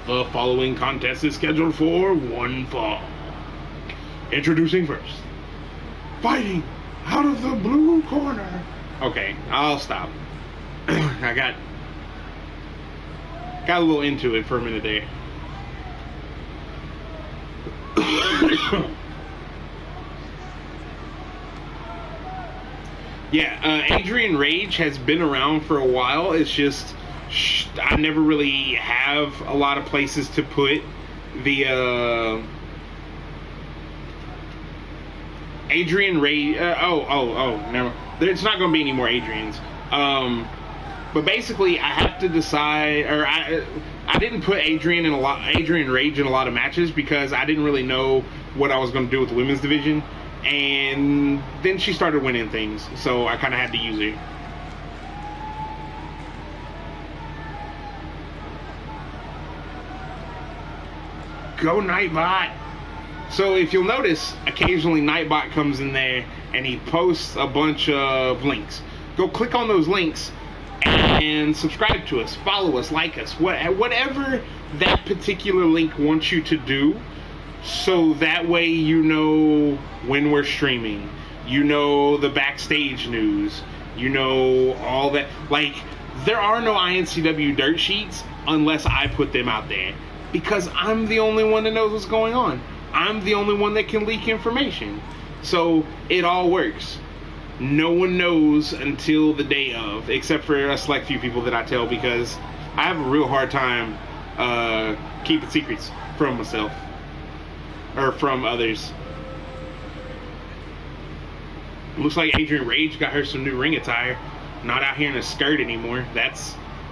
The following contest is scheduled for one fall. Introducing first, fighting out of the blue corner. Okay, I'll stop. I got a little into it for a minute there. Yeah, Adrian Rage has been around for a while. It's just I never really have a lot of places to put the Adrian Rage. Never. There's not going to be any more Adrians. But basically, I have to decide, or I didn't put Adrian Rage in a lot of matches because I didn't really know what I was going to do with the women's division, and then she started winning things, so I kind of had to use her. Go Nightbot. So if you'll notice, occasionally Nightbot comes in there and he posts a bunch of links. Go click on those links and subscribe to us, follow us, like us, whatever that particular link wants you to do, so that way you know when we're streaming, you know the backstage news, you know all that. Like, there are no iNCW dirt sheets unless I put them out there, because I'm the only one that knows what's going on. I'm the only one that can leak information. So it all works. No one knows until the day of, except for a select few people that I tell, because I have a real hard time keeping secrets from myself or from others. Looks like Adrian Rage got her some new ring attire. Not out here in a skirt anymore. That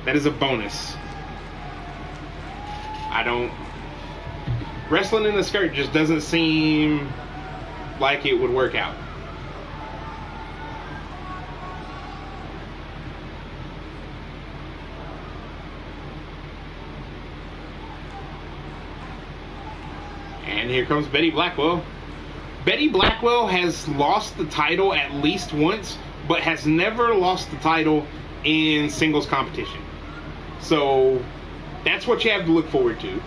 is a bonus. Wrestling in a skirt just doesn't seem like it would work out. And here comes Betty Blackwell. Betty Blackwell has lost the title at least once, but has never lost the title in singles competition. So that's what you have to look forward to.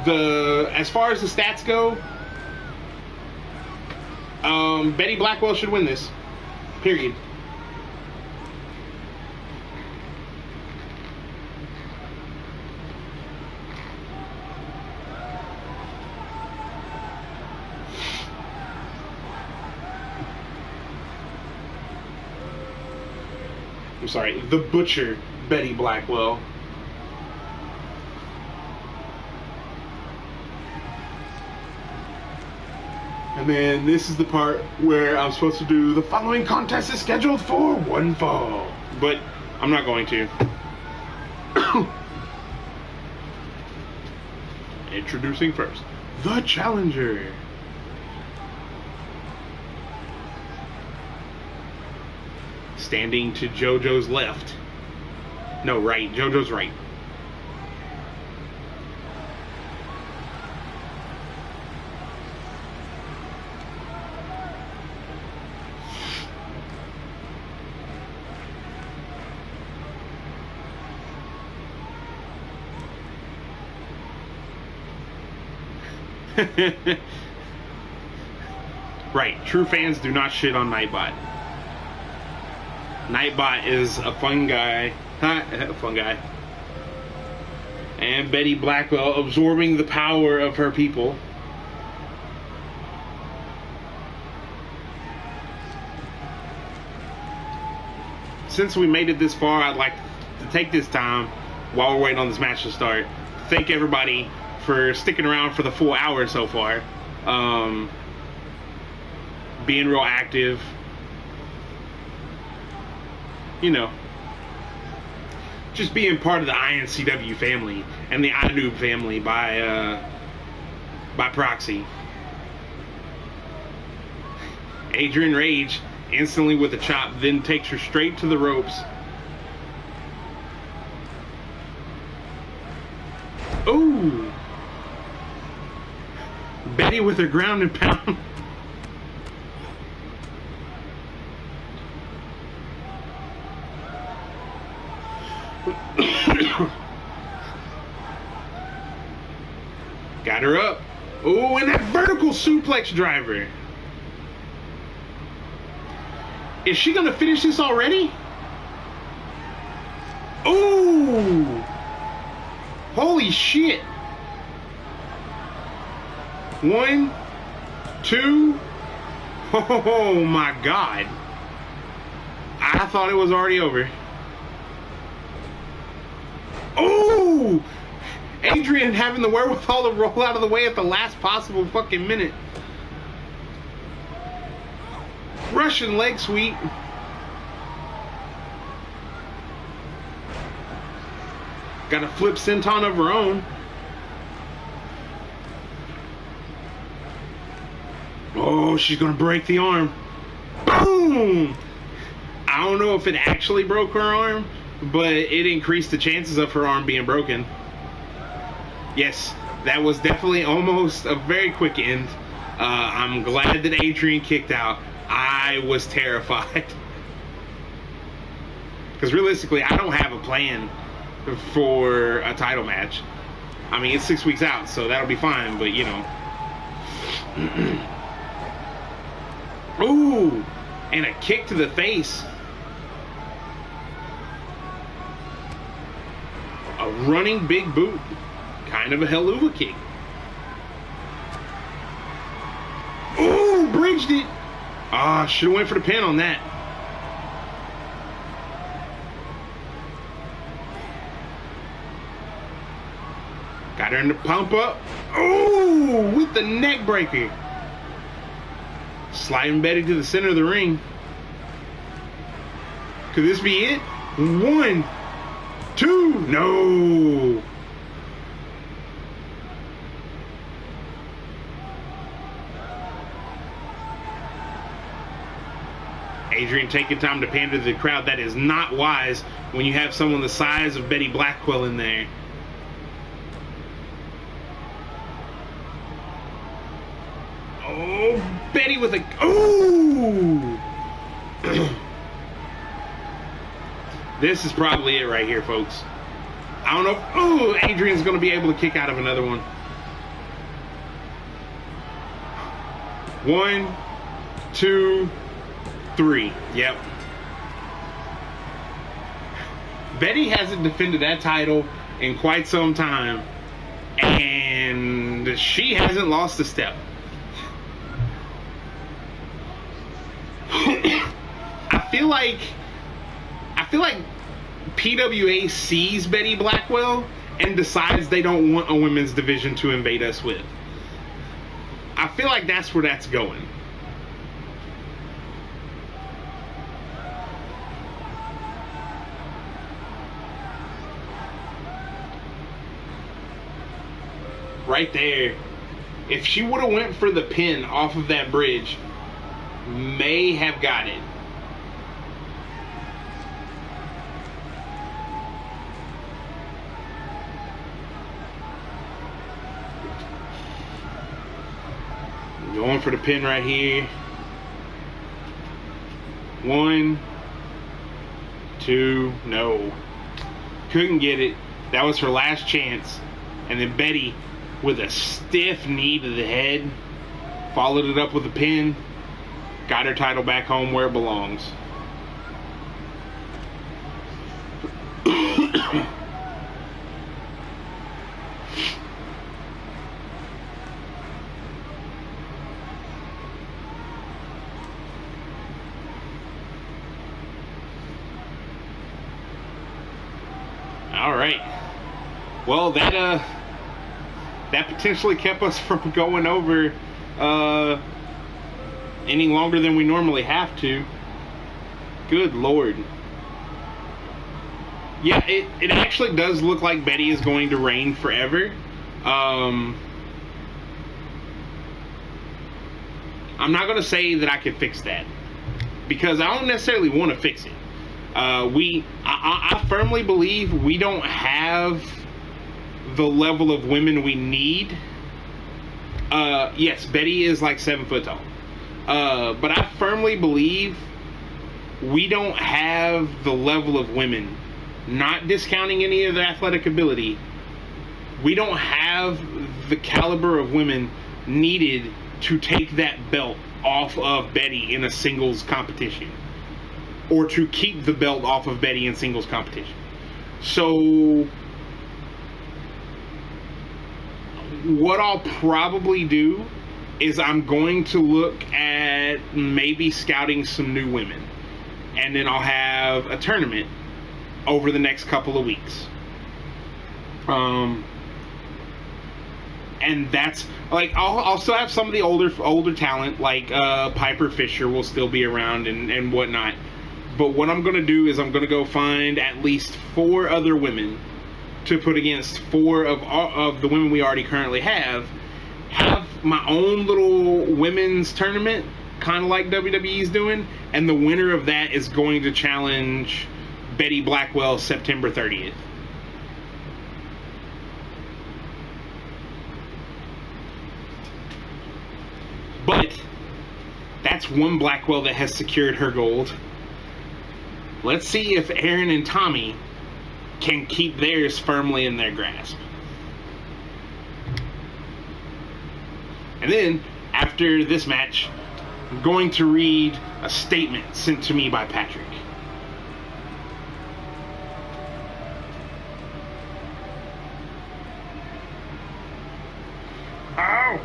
As far as the stats go, Betty Blackwell should win this. Period. I'm sorry, the Butcher Betty Blackwell. And then this is the part where I'm supposed to do the following contest is scheduled for one fall. But I'm not going to. Introducing first, the challenger. Standing to JoJo's left. No, right. JoJo's right. Right, true fans do not shit on Nightbot. Nightbot is a fun guy. Fun guy. And Betty Blackwell absorbing the power of her people. Since we made it this far, I'd like to take this time, while we're waiting on this match to start, to thank everybody for sticking around for the full hour so far. Being real active. You know, just being part of the iNCW family and the iNoob family by proxy. Adrian Rage instantly with a chop, then takes her straight to the ropes. Ooh! Betty with her ground and pound. Got her up. Ooh, and that vertical suplex driver. Is she gonna finish this already? Ooh! Holy shit! 1, 2. Oh my god! I thought it was already over. Ooh! Adrian having the wherewithal to roll out of the way at the last possible fucking minute. Russian leg sweep. Got a flip senton of her own. Oh, she's gonna break the arm. Boom! I don't know if it actually broke her arm, but it increased the chances of her arm being broken. Yes, that was definitely almost a very quick end. I'm glad that Adrian kicked out. I was terrified. Because realistically, I don't have a plan for a title match. I mean, it's 6 weeks out, so that'll be fine, but you know. Ooh! And a kick to the face. A running big boot. Kind of a helluva kick. Ooh! Bridged it! Ah, should have went for the pin on that. Got her in the pump up. Ooh! With the neck breaker. Sliding Betty to the center of the ring. Could this be it? 1, 2. No! Adrian taking time to pander to the crowd. That is not wise when you have someone the size of Betty Blackwell in there. Oh, Betty with a... Ooh! This is probably it right here, folks. I don't know. Ooh, Adrian's going to be able to kick out of another one. 1, 2, 3. Yep. Betty hasn't defended that title in quite some time, and she hasn't lost a step. I feel like PWA sees Betty Blackwell and decides they don't want a women's division to invade us with. I feel like that's where that's going. Right there. If she would have went for the pin off of that bridge, may have got it. Going for the pin right here. 1, 2, no. Couldn't get it. That was her last chance. And then Betty, with a stiff knee to the head, followed it up with a pin. Got her title back home where it belongs. All right. Well, that potentially kept us from going over any longer than we normally have to. Good Lord. Yeah, it actually does look like Betty is going to reign forever. I'm not going to say that I can fix that, because I don't necessarily want to fix it. I firmly believe we don't have the level of women we need. Yes, Betty is like 7 foot tall. But I firmly believe we don't have the level of women, not discounting any of their athletic ability, we don't have the caliber of women needed to take that belt off of Betty in a singles competition, or to keep the belt off of Betty in singles competition. So what I'll probably do is I'm going to look at maybe scouting some new women, and then I'll have a tournament over the next couple of weeks. And that's like I'll still have some of the older talent, like Piper Fisher will still be around and whatnot. But what I'm gonna do is I'm gonna go find at least 4 other women to put against 4 of the women we already currently have. Have my own little women's tournament, kind of like WWE's doing, and the winner of that is going to challenge Betty Blackwell September 30th. But that's one Blackwell that has secured her gold. Let's see if Aaron and Tommy can keep theirs firmly in their grasp. And then, after this match, I'm going to read a statement sent to me by Patrick. Ow!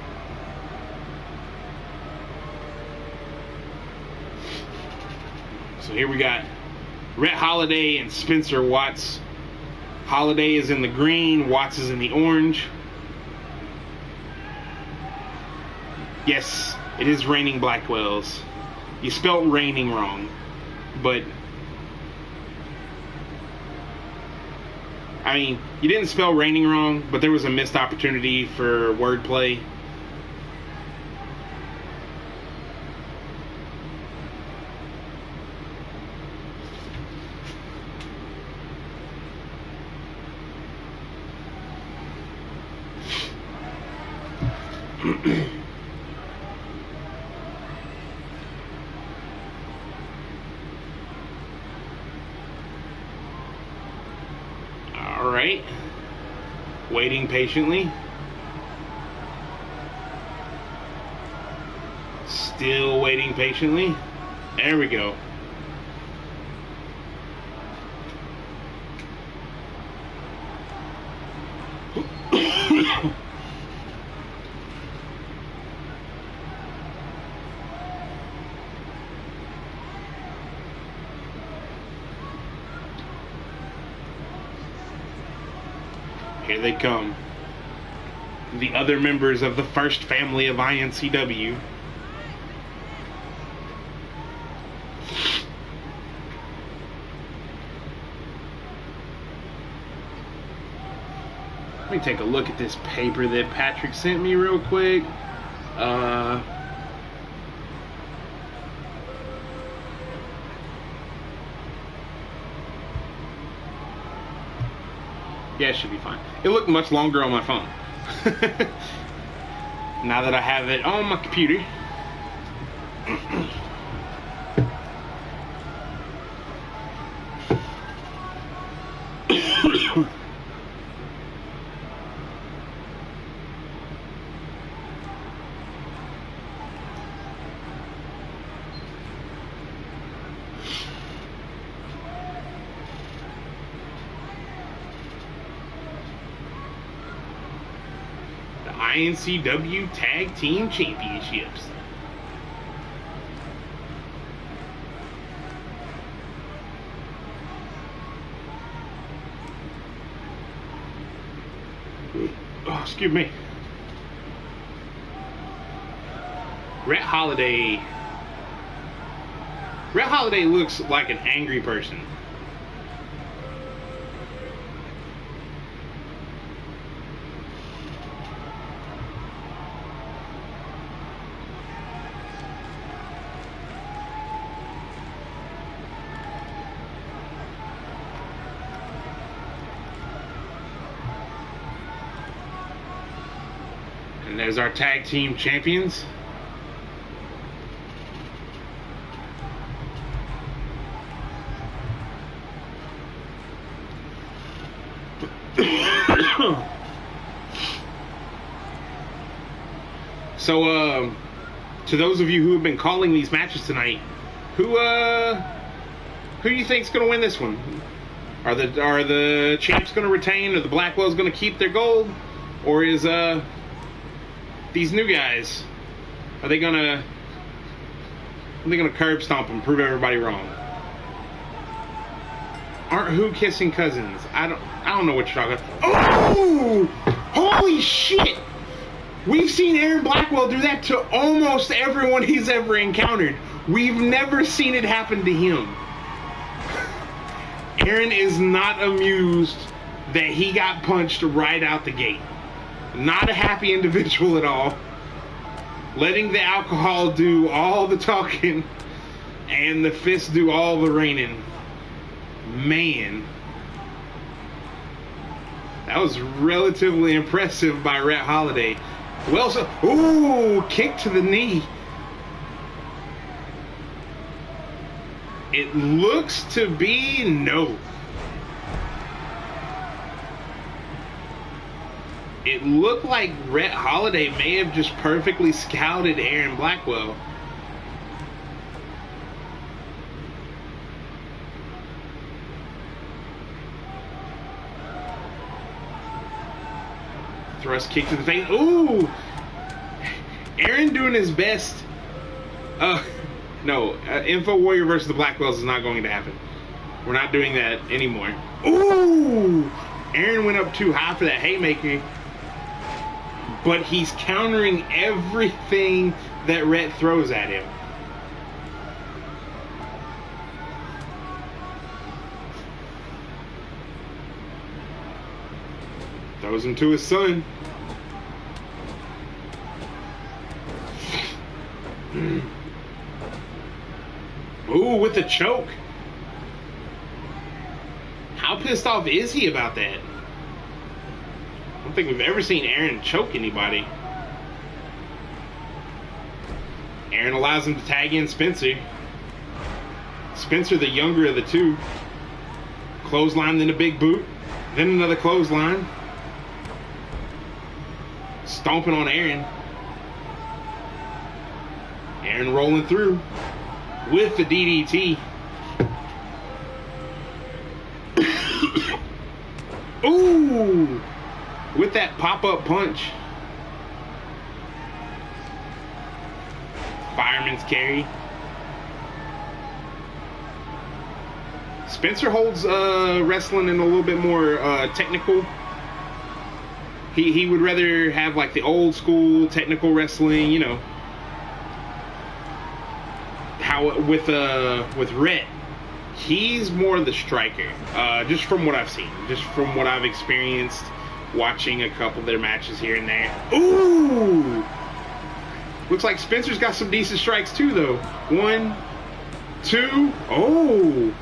So here we got Rhett Holiday and Spencer Watts. Holiday is in the green, Watts is in the orange. Yes, it is raining Blackwells. You spelled raining wrong, but I mean, you didn't spell raining wrong, but there was a missed opportunity for wordplay. Alright. Waiting patiently. Still waiting patiently. There we go. Here they come. The other members of the first family of iNCW. Let me take a look at this paper that Patrick sent me real quick. Yeah, it should be fine. It looked much longer on my phone. Now that I have it on my computer. iNCW Tag Team Championships. Oh, excuse me. Rhett Holiday. Rhett Holiday looks like an angry person. And there's our tag team champions. So, to those of you who have been calling these matches tonight, who do you think's gonna win this one? Are the champs gonna retain, or the Blackwells gonna keep their gold, or is these new guys, are they gonna curb stomp and prove everybody wrong? Aren't who kissing cousins? I don't know what you're talking about. Oh! Holy shit! We've seen Aaron Blackwell do that to almost everyone he's ever encountered. We've never seen it happen to him. Aaron is not amused that he got punched right out the gate. Not a happy individual at all. Letting the alcohol do all the talking and the fists do all the raining. Man. That was relatively impressive by Rhett Holiday. Well, so, ooh, kick to the knee. It looks to be no. It looked like Rhett Holiday may have just perfectly scouted Aaron Blackwell. Thrust kick to the face. Ooh! Aaron doing his best. No. Infowarrior versus the Blackwells is not going to happen. We're not doing that anymore. Ooh! Aaron went up too high for that haymaker. But he's countering everything that Rhett throws at him. Throws him to his son. Ooh, with the choke. How pissed off is he about that? I don't think we've ever seen Aaron choke anybody. Aaron allows him to tag in Spencer. Spencer, the younger of the two. Clothesline, then a big boot. Then another clothesline. Stomping on Aaron. Aaron rolling through with the DDT. Ooh! With that pop-up punch. Fireman's carry. Spencer holds wrestling in a little bit more technical. He would rather have like the old school technical wrestling, you know. How with Rhett, he's more the striker. Just from what I've seen, just from what I've experienced, watching a couple of their matches here and there. Ooh! Looks like Spencer's got some decent strikes too, though. 1, 2. Oh!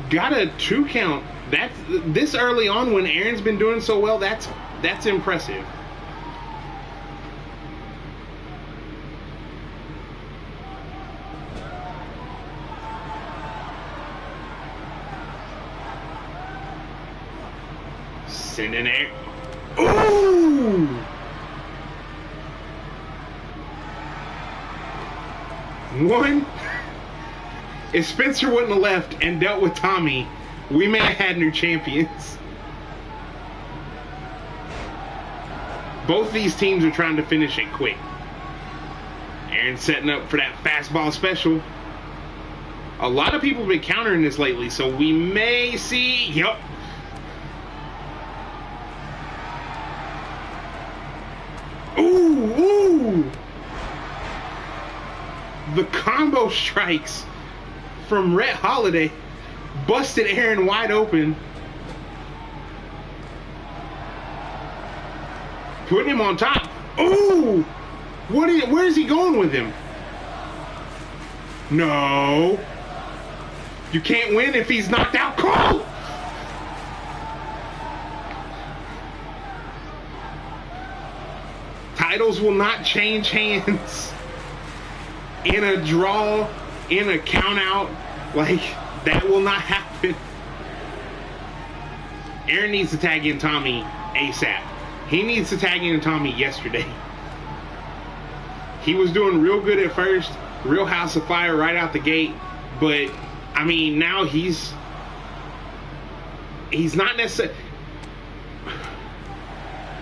Got a 2 count. That's this early on when Aaron's been doing so well. That's impressive. Sending Aaron. Ooh! One. If Spencer wouldn't have left and dealt with Tommy, we may have had new champions. Both these teams are trying to finish it quick. Aaron setting up for that fastball special. A lot of people have been countering this lately, so we may see... Yep. Ooh, ooh. The combo strikes from Rhett Holiday busted Aaron wide open. Putting him on top. Ooh! Where is he going with him? No. You can't win if he's knocked out cold. Titles will not change hands in a draw, in a count out. Like, that will not happen. Aaron needs to tag in Tommy ASAP. He needs to tag in Tommy yesterday. He was doing real good at first. Real House of Fire right out the gate. But, I mean, now he's not necessarily...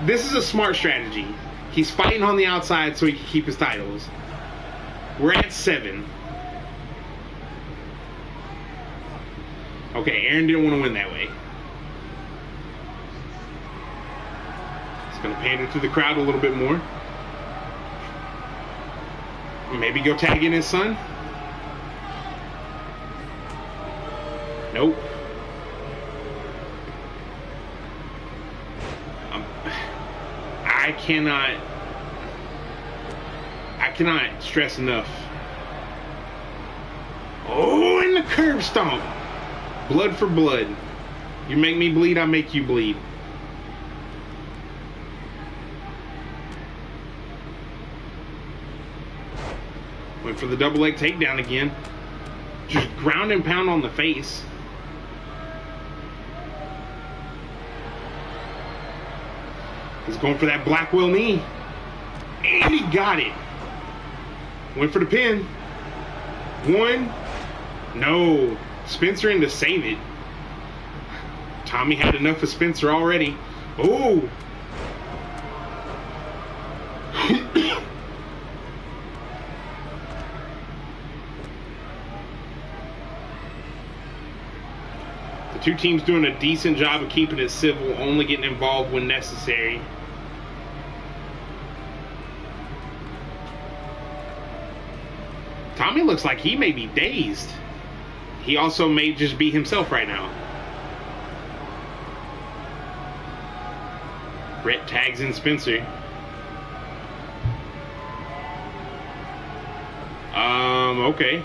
This is a smart strategy. He's fighting on the outside so he can keep his titles. We're at 7. Okay, Aaron didn't want to win that way. He's going to pander to the crowd a little bit more. Maybe go tag in his son. Nope. I cannot stress enough. Oh, and the curb stomp. Blood for blood. You make me bleed, I make you bleed. Went for the double leg takedown again. Just ground and pound on the face. He's going for that Blackwell knee. And he got it. Went for the pin. 1. No. Spencer in to save it. Tommy had enough of Spencer already. Oh. The two teams doing a decent job of keeping it civil, only getting involved when necessary. Tommy looks like he may be dazed. He also may just be himself right now. Rhett tags in Spencer. Okay.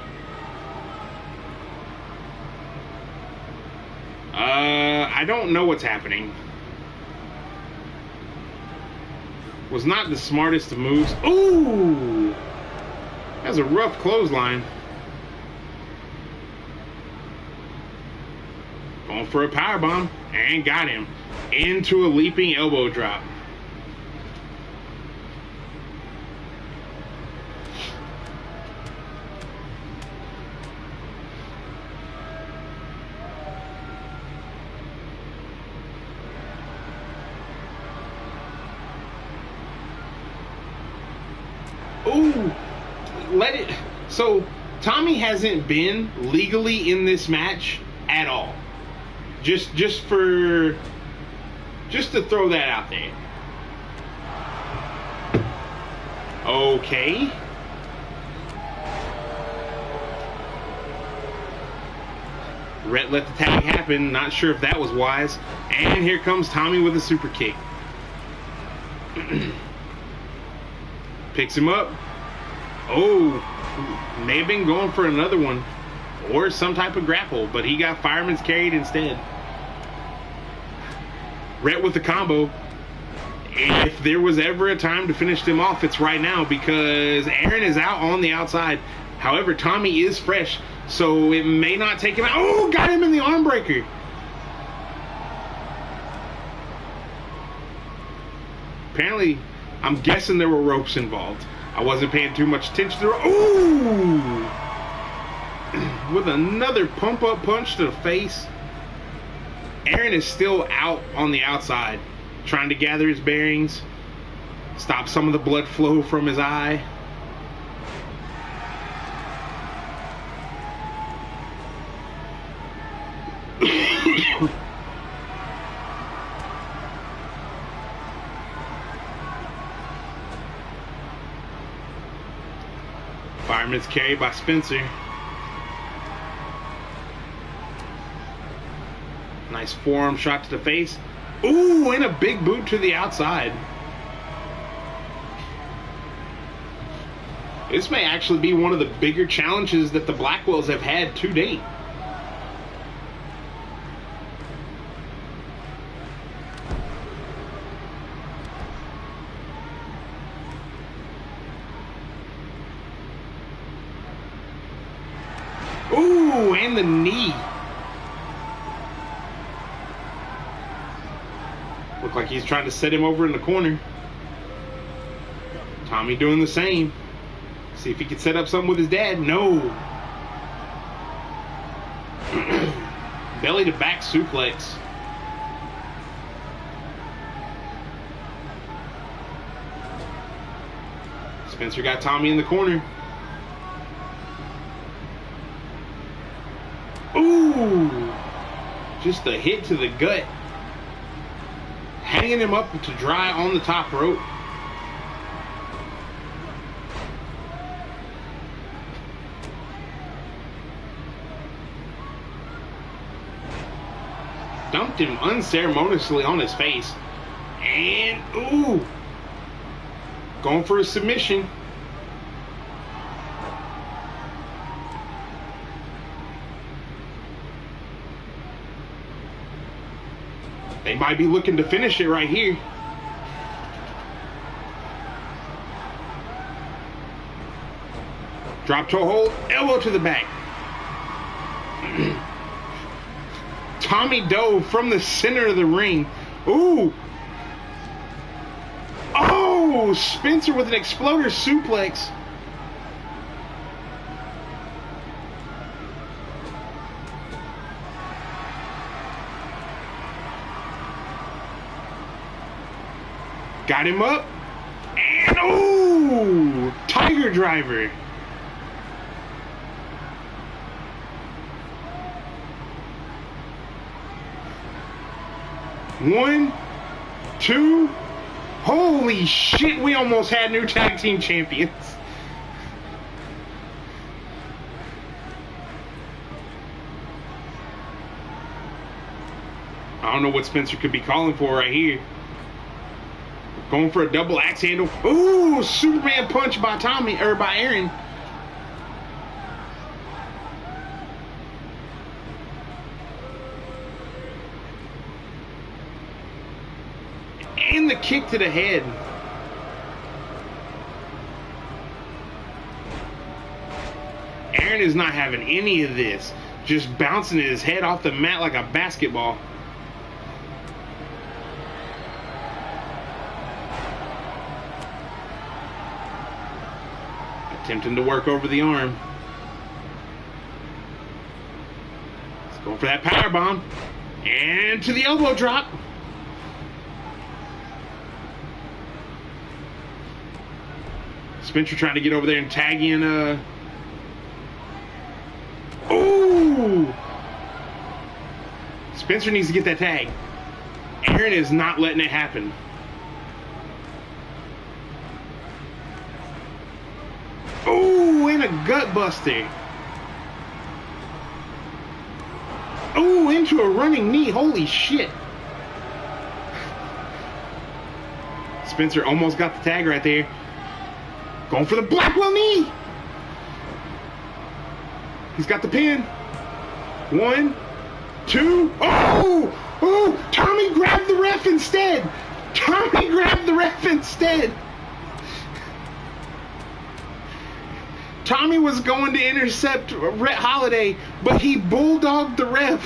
I don't know what's happening. Was not the smartest of moves. Ooh! That's a rough clothesline. Going for a powerbomb. And got him. Into a leaping elbow drop. Ooh! Let it... So, Tommy hasn't been legally in this match at all. Just to throw that out there. Okay. Rhett let the tag happen. Not sure if that was wise. And here comes Tommy with a super kick. Picks him up. Oh, may have been going for another one. Or some type of grapple, but he got fireman's carried instead. Rhett with the combo. If there was ever a time to finish them off, it's right now, because Aaron is out on the outside. However, Tommy is fresh, so it may not take him out. Oh, got him in the arm breaker. Apparently, I'm guessing there were ropes involved. I wasn't paying too much attention to the... Ooh! With another pump-up punch to the face. Aaron is still out on the outside, trying to gather his bearings, stop some of the blood flow from his eye. Fireman's carry by Spencer. Nice forearm shot to the face. Ooh, and a big boot to the outside. This may actually be one of the bigger challenges that the Blackwells have had to date. Ooh, and the knee. Look like he's trying to set him over in the corner. Tommy doing the same. See if he can set up something with his dad. No. Belly to back suplex. Spencer got Tommy in the corner. Ooh. Just a hit to the gut. Hanging him up to dry on the top rope. Dumped him unceremoniously on his face. And, ooh. Going for a submission. They might be looking to finish it right here. Drop toe hold, elbow to the back. Tommy dove from the center of the ring. Ooh. Oh, Spencer with an exploder suplex. Got him up. And ooh, Tiger Driver. One, two. Holy shit, we almost had new tag team champions. I don't know what Spencer could be calling for right here. Going for a double axe handle. Ooh, Superman punch by Tommy, or by Aaron. And the kick to the head. Aaron is not having any of this. Just bouncing his head off the mat like a basketball. Attempting to work over the arm. Let's go for that power bomb. And to the elbow drop. Spencer trying to get over there and tag in. Ooh! Spencer needs to get that tag. Aaron is not letting it happen. Ooh, and a gut buster. Ooh, into a running knee. Holy shit. Spencer almost got the tag right there. Going for the Blackwell knee. He's got the pin. One, two. Oh! Oh! Tommy grabbed the ref instead. Tommy grabbed the ref instead. Tommy was going to intercept Rhett Holiday, but he bulldogged the ref.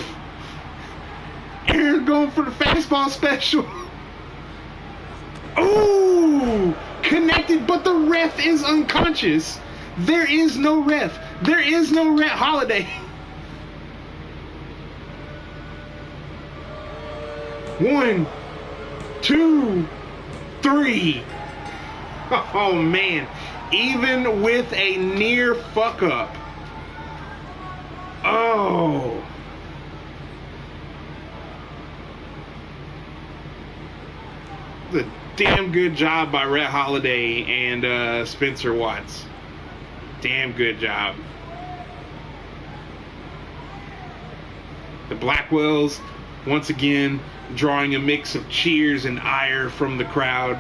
Aaron going for the fastball special. Ooh! Connected, but the ref is unconscious. There is no ref. There is no Rhett Holiday. One, two, three. Oh man. Even with a near fuck up. Oh. Damn good job by Rhett Holiday and Spencer Watts. damn good job. The Blackwells, once again, drawing a mix of cheers and ire from the crowd.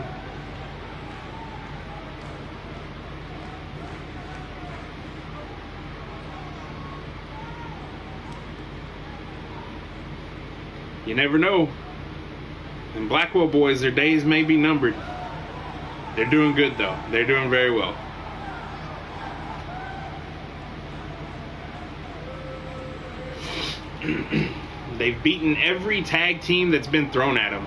You never know. And Blackwell boys, their days may be numbered. They're doing good, though. They're doing very well. They've beaten every tag team that's been thrown at them.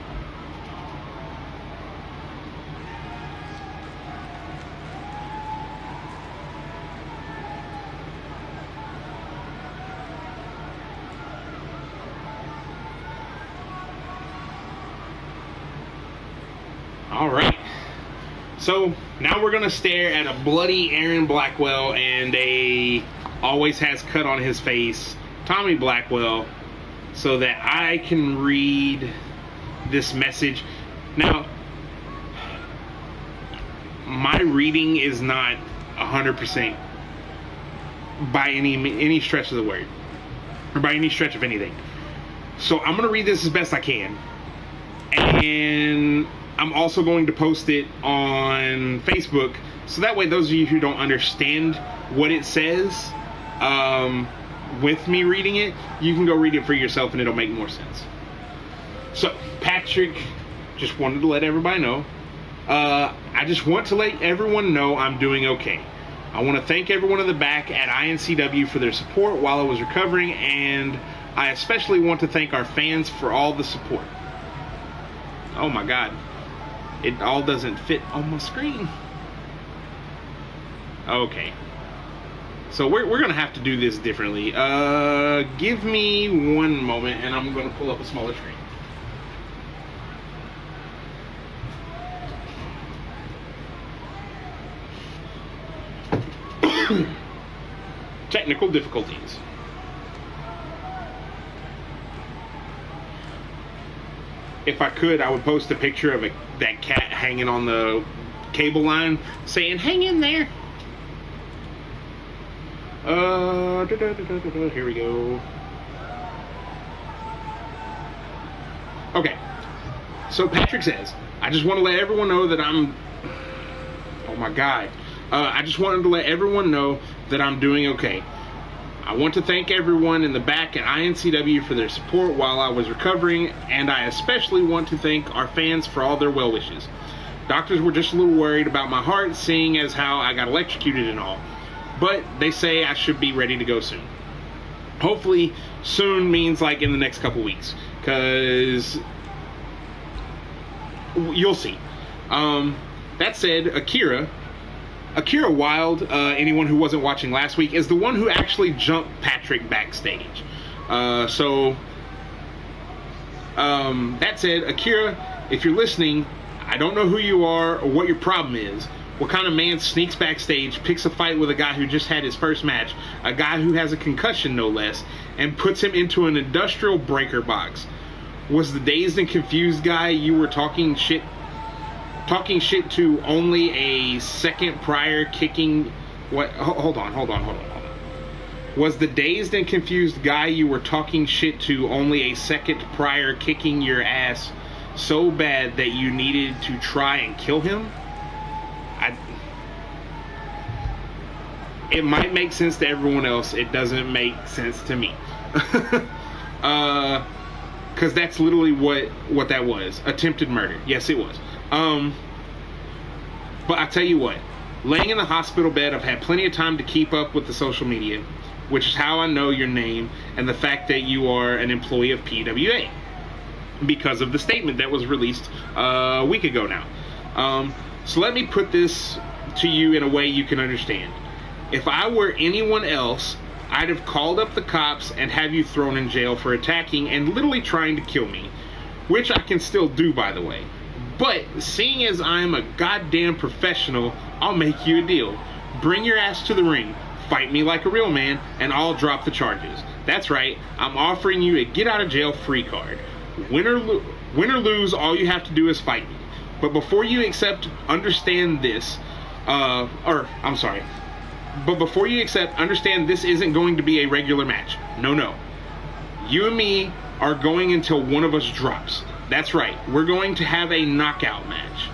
All right. So now we're gonna stare at a bloody Aaron Blackwell and a always has cut on his face Tommy Blackwell, so that I can read this message. Now, my reading is not 100% by any stretch of the word, or by any stretch of anything. So I'm gonna read this as best I can, and I'm also going to post it on Facebook, so that way those of you who don't understand what it says, with me reading it, you can go read it for yourself and it'll make more sense. So, Patrick just wanted to let everybody know. I just want to let everyone know I'm doing okay. I want to thank everyone in the back at iNCW for their support while I was recovering, and I especially want to thank our fans for all the support. Oh my God. It all doesn't fit on my screen. Okay. So we're going to have to do this differently. Give me one moment and I'm going to pull up a smaller screen. Technical difficulties. If I could, I would post a picture of that cat hanging on the cable line saying, "Hang in there." Here we go. Okay. So Patrick says, I just want to let everyone know that I'm... Oh my God. I just wanted to let everyone know that I'm doing okay. I want to thank everyone in the back at iNCW for their support while I was recovering, and I especially want to thank our fans for all their well wishes. Doctors were just a little worried about my heart, seeing as how I got electrocuted and all. But they say I should be ready to go soon. Hopefully soon means like in the next couple weeks, because you'll see. That said, Akira Wilde, anyone who wasn't watching last week, is the one who actually jumped Patrick backstage. That said, Akira, if you're listening, I don't know who you are or what your problem is. What kind of man sneaks backstage, picks a fight with a guy who just had his first match, a guy who has a concussion no less, and puts him into an industrial breaker box? Was the dazed and confused guy you were talking shit to only a second prior kicking... What? Hold on. Was the dazed and confused guy you were talking shit to only a second prior kicking your ass so bad that you needed to try and kill him? It might make sense to everyone else. It doesn't make sense to me. Because that's literally what that was. Attempted murder. Yes, it was. But I tell you what. Laying in the hospital bed, I've had plenty of time to keep up with the social media, which is how I know your name and the fact that you are an employee of PWA, because of the statement that was released a week ago now. So let me put this to you in a way you can understand. If I were anyone else, I'd have called up the cops and have you thrown in jail for attacking and literally trying to kill me, which I can still do, by the way. But seeing as I'm a goddamn professional, I'll make you a deal. Bring your ass to the ring, fight me like a real man, and I'll drop the charges. That's right, I'm offering you a get out of jail free card. Win or lose, all you have to do is fight me. But before you accept, understand this. But before you accept, understand this isn't going to be a regular match. No, no. You and me are going until one of us drops. That's right. We're going to have a knockout match.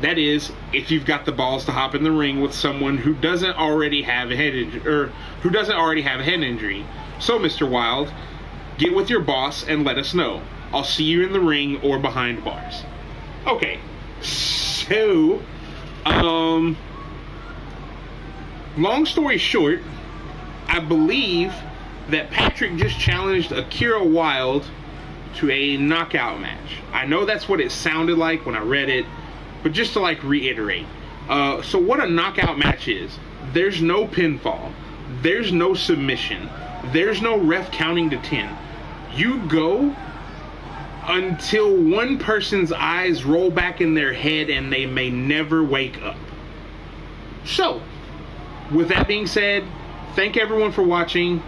That is, if you've got the balls to hop in the ring with someone who doesn't already have a head injury, So, Mr. Wild, get with your boss and let us know. I'll see you in the ring or behind bars. Okay. So, long story short, I believe that Patrick just challenged Akira Wilde to a knockout match. I know that's what it sounded like when I read it, but just to like reiterate. So what a knockout match is, there's no pinfall, there's no submission, there's no ref counting to 10. You go until one person's eyes roll back in their head and they may never wake up. So, with that being said, thank everyone for watching.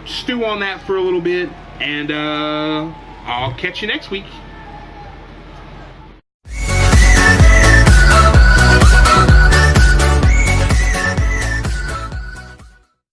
Stew on that for a little bit, and I'll catch you next week.